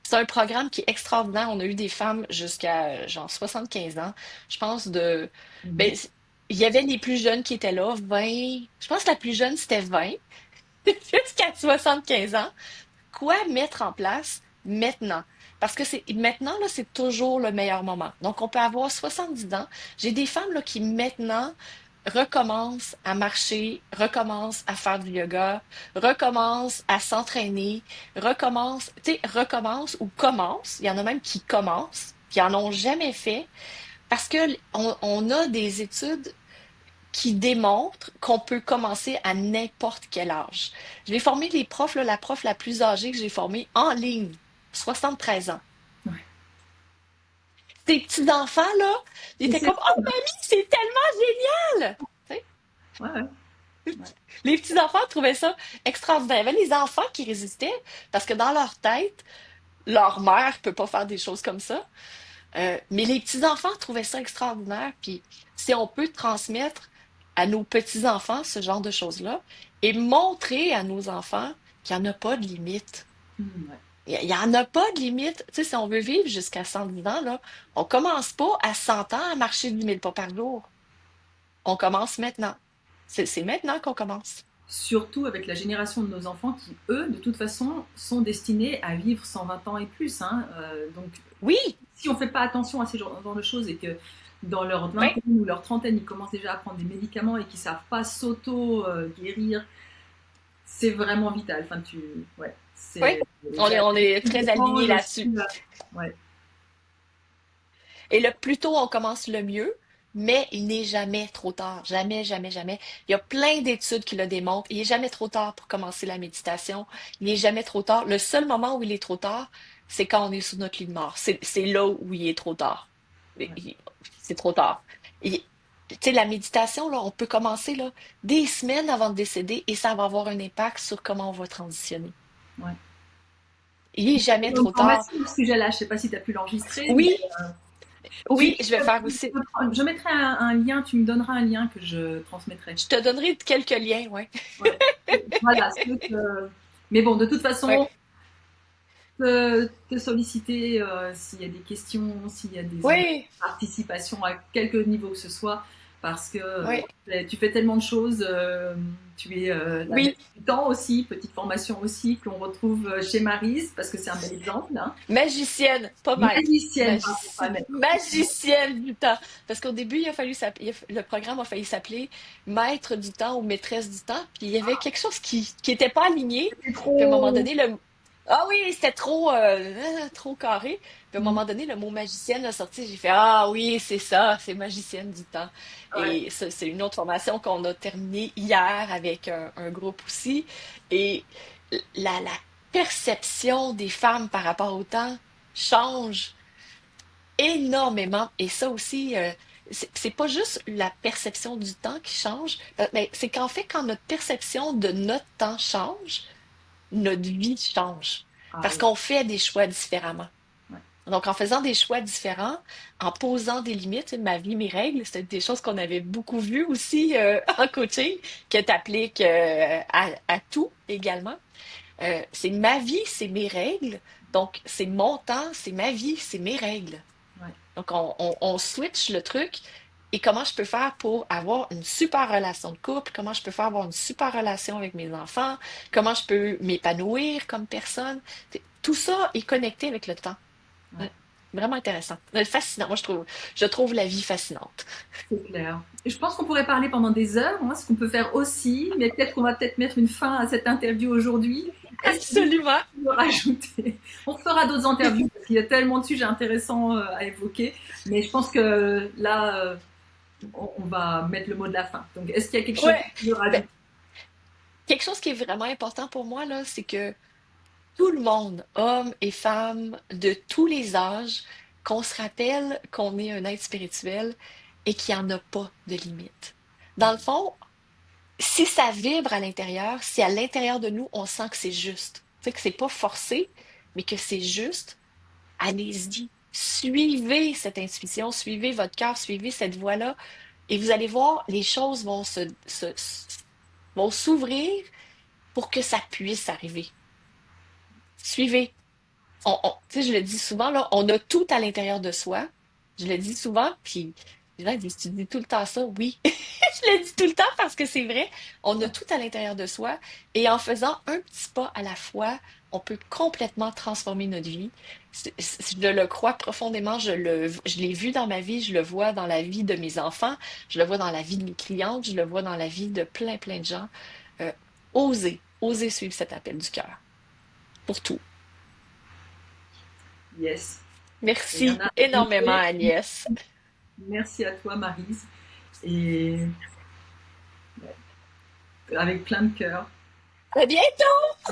C'est un programme qui est extraordinaire. On a eu des femmes jusqu'à genre 75 ans. Je pense de. Ben, Mhm. il y avait les plus jeunes qui étaient là, 20. Je pense que la plus jeune, c'était 20, jusqu'à 75 ans. Quoi mettre en place maintenant? Parce que c'est maintenant, là, c'est toujours le meilleur moment. Donc, on peut avoir 70 ans. J'ai des femmes là, qui maintenant recommencent à marcher, recommencent à faire du yoga, recommencent à s'entraîner, recommencent, tu sais, recommencent ou commencent. Il y en a même qui commencent, qui en ont jamais fait, parce que on a des études qui démontrent qu'on peut commencer à n'importe quel âge. Je vais former les profs, là, la prof la plus âgée que j'ai formée en ligne, 73 ans. Ouais. Ces petits-enfants, là, ils Et étaient c'est comme, oh, mamie, c'est tellement génial! Tu sais, ouais, ouais, ouais. les petits-enfants trouvaient ça extraordinaire. Il y avait les enfants qui résistaient parce que dans leur tête, leur mère peut pas faire des choses comme ça. Mais les petits-enfants trouvaient ça extraordinaire. Puis si on peut transmettre à nos petits-enfants ce genre de choses-là et montrer à nos enfants qu'il n'y en a pas de limite. Ouais. Il n'y en a pas de limite. Tu sais, si on veut vivre jusqu'à 110 ans, là, on commence pas à 100 ans à marcher 10 000 pas par jour. On commence maintenant. C'est maintenant qu'on commence. Surtout avec la génération de nos enfants qui, eux, de toute façon, sont destinés à vivre 120 ans et plus, hein. Donc, Oui, si on ne fait pas attention à ces genres de choses et que dans leur oui, vingtaine ou leur trentaine, ils commencent déjà à prendre des médicaments et qu'ils ne savent pas s'auto-guérir, c'est vraiment vital. Enfin, ouais, oui. c'est, On est très alignés je là-dessus. suis, ouais, Et le plus tôt on commence, le mieux, mais il n'est jamais trop tard. Jamais, jamais, jamais. Il y a plein d'études qui le démontrent. Il n'est jamais trop tard pour commencer la méditation. Il n'est jamais trop tard. Le seul moment où il est trop tard, c'est quand on est sur notre lit de mort. C'est là où il est trop tard. ouais, Il- C'est trop tard. Et, tu sais, la méditation, là, on peut commencer là, des semaines avant de décéder et ça va avoir un impact sur comment on va transitionner. ouais. Il n'est jamais Une trop tard. formation au sujet-là, je ne sais pas si tu as pu l'enregistrer, mais Oui, oui, je vais faire aussi. je mettrai un lien, tu me donneras un lien que je transmettrai. Je te donnerai quelques liens, ouais. Ouais. Voilà, mais bon, de toute Ouais. façon, te solliciter s'il y a des questions, s'il y a des envies Oui, de participation à quelque niveau que ce soit, parce que oui, tu fais tellement de choses, tu es la maître oui. du temps aussi, petite formation aussi, que l'on retrouve chez Maryse, parce que c'est un bel exemple, hein. Magicienne, pas maître. Magicienne, pardon, pas maître. Magicienne du temps. Parce qu'au début, le programme a failli s'appeler Maître du temps ou Maîtresse du temps. Puis il y avait quelque chose qui était pas aligné. C'est Puis à un moment trop. donné, ah oui, c'était trop carré. Puis à un moment donné, le mot magicienne a sorti. J'ai fait, ah oui, c'est ça, c'est magicienne du temps. Ouais, Et ça, c'est une autre formation qu'on a terminée hier avec un groupe aussi. Et la perception des femmes par rapport au temps change énormément. Et ça aussi, c'est pas juste la perception du temps qui change, mais c'est qu'en fait, quand notre perception de notre temps change, notre vie change. Ah Parce oui, qu'on fait des choix différemment. ouais. Donc, en faisant des choix différents, en posant des limites, ma vie, mes règles, c'est des choses qu'on avait beaucoup vues aussi en coaching, que tu appliques à tout également. C'est ma vie, c'est mes règles. Donc, c'est mon temps, c'est ma vie, c'est mes règles. Ouais. Donc, on switch le truc. Et comment je peux faire pour avoir une super relation de couple? Comment je peux faire avoir une super relation avec mes enfants? Comment je peux m'épanouir comme personne? Tout ça est connecté avec le temps. Mm. Ouais. Vraiment intéressant. Fascinant. Moi, je trouve la vie fascinante. C'est clair. Et je pense qu'on pourrait parler pendant des heures, hein, ce qu'on peut faire aussi, mais peut-être qu'on va peut-être mettre une fin à cette interview aujourd'hui. Est-ce que vous Absolument. voulez rajouter? On fera d'autres interviews parce qu'il y a tellement de sujets intéressants à évoquer, mais je pense que là, on va mettre le mot de la fin. Donc, est-ce qu'il y a quelque chose Ouais. que tu veux Ben, rajouter? quelque chose qui est vraiment important pour moi, là, c'est que tout le monde, hommes et femmes de tous les âges, qu'on se rappelle qu'on est un être spirituel et qu'il n'y en a pas de limite. Dans le fond, si ça vibre à l'intérieur, si à l'intérieur de nous, on sent que c'est juste, tu sais, que c'est pas forcé, mais que c'est juste, allez-y. Suivez cette intuition, suivez votre cœur, suivez cette voie-là, et vous allez voir, les choses vont s'ouvrir pour que ça puisse arriver. Suivez. Tu sais, je le dis souvent, là, on a tout à l'intérieur de soi. Je le dis souvent, puis les gens disent, tu dis tout le temps ça? Oui, je le dis tout le temps parce que c'est vrai. On a tout à l'intérieur de soi et en faisant un petit pas à la fois, on peut complètement transformer notre vie. Je le crois profondément, je l'ai vu dans ma vie, je le vois dans la vie de mes enfants, je le vois dans la vie de mes clientes, je le vois dans la vie de plein, plein de gens. Euh, osez suivre cet appel du cœur pour tout. Yes. Il y en Merci a à énormément, noter. Agnès. Merci à toi, Marise. Et avec plein de cœur. À bientôt!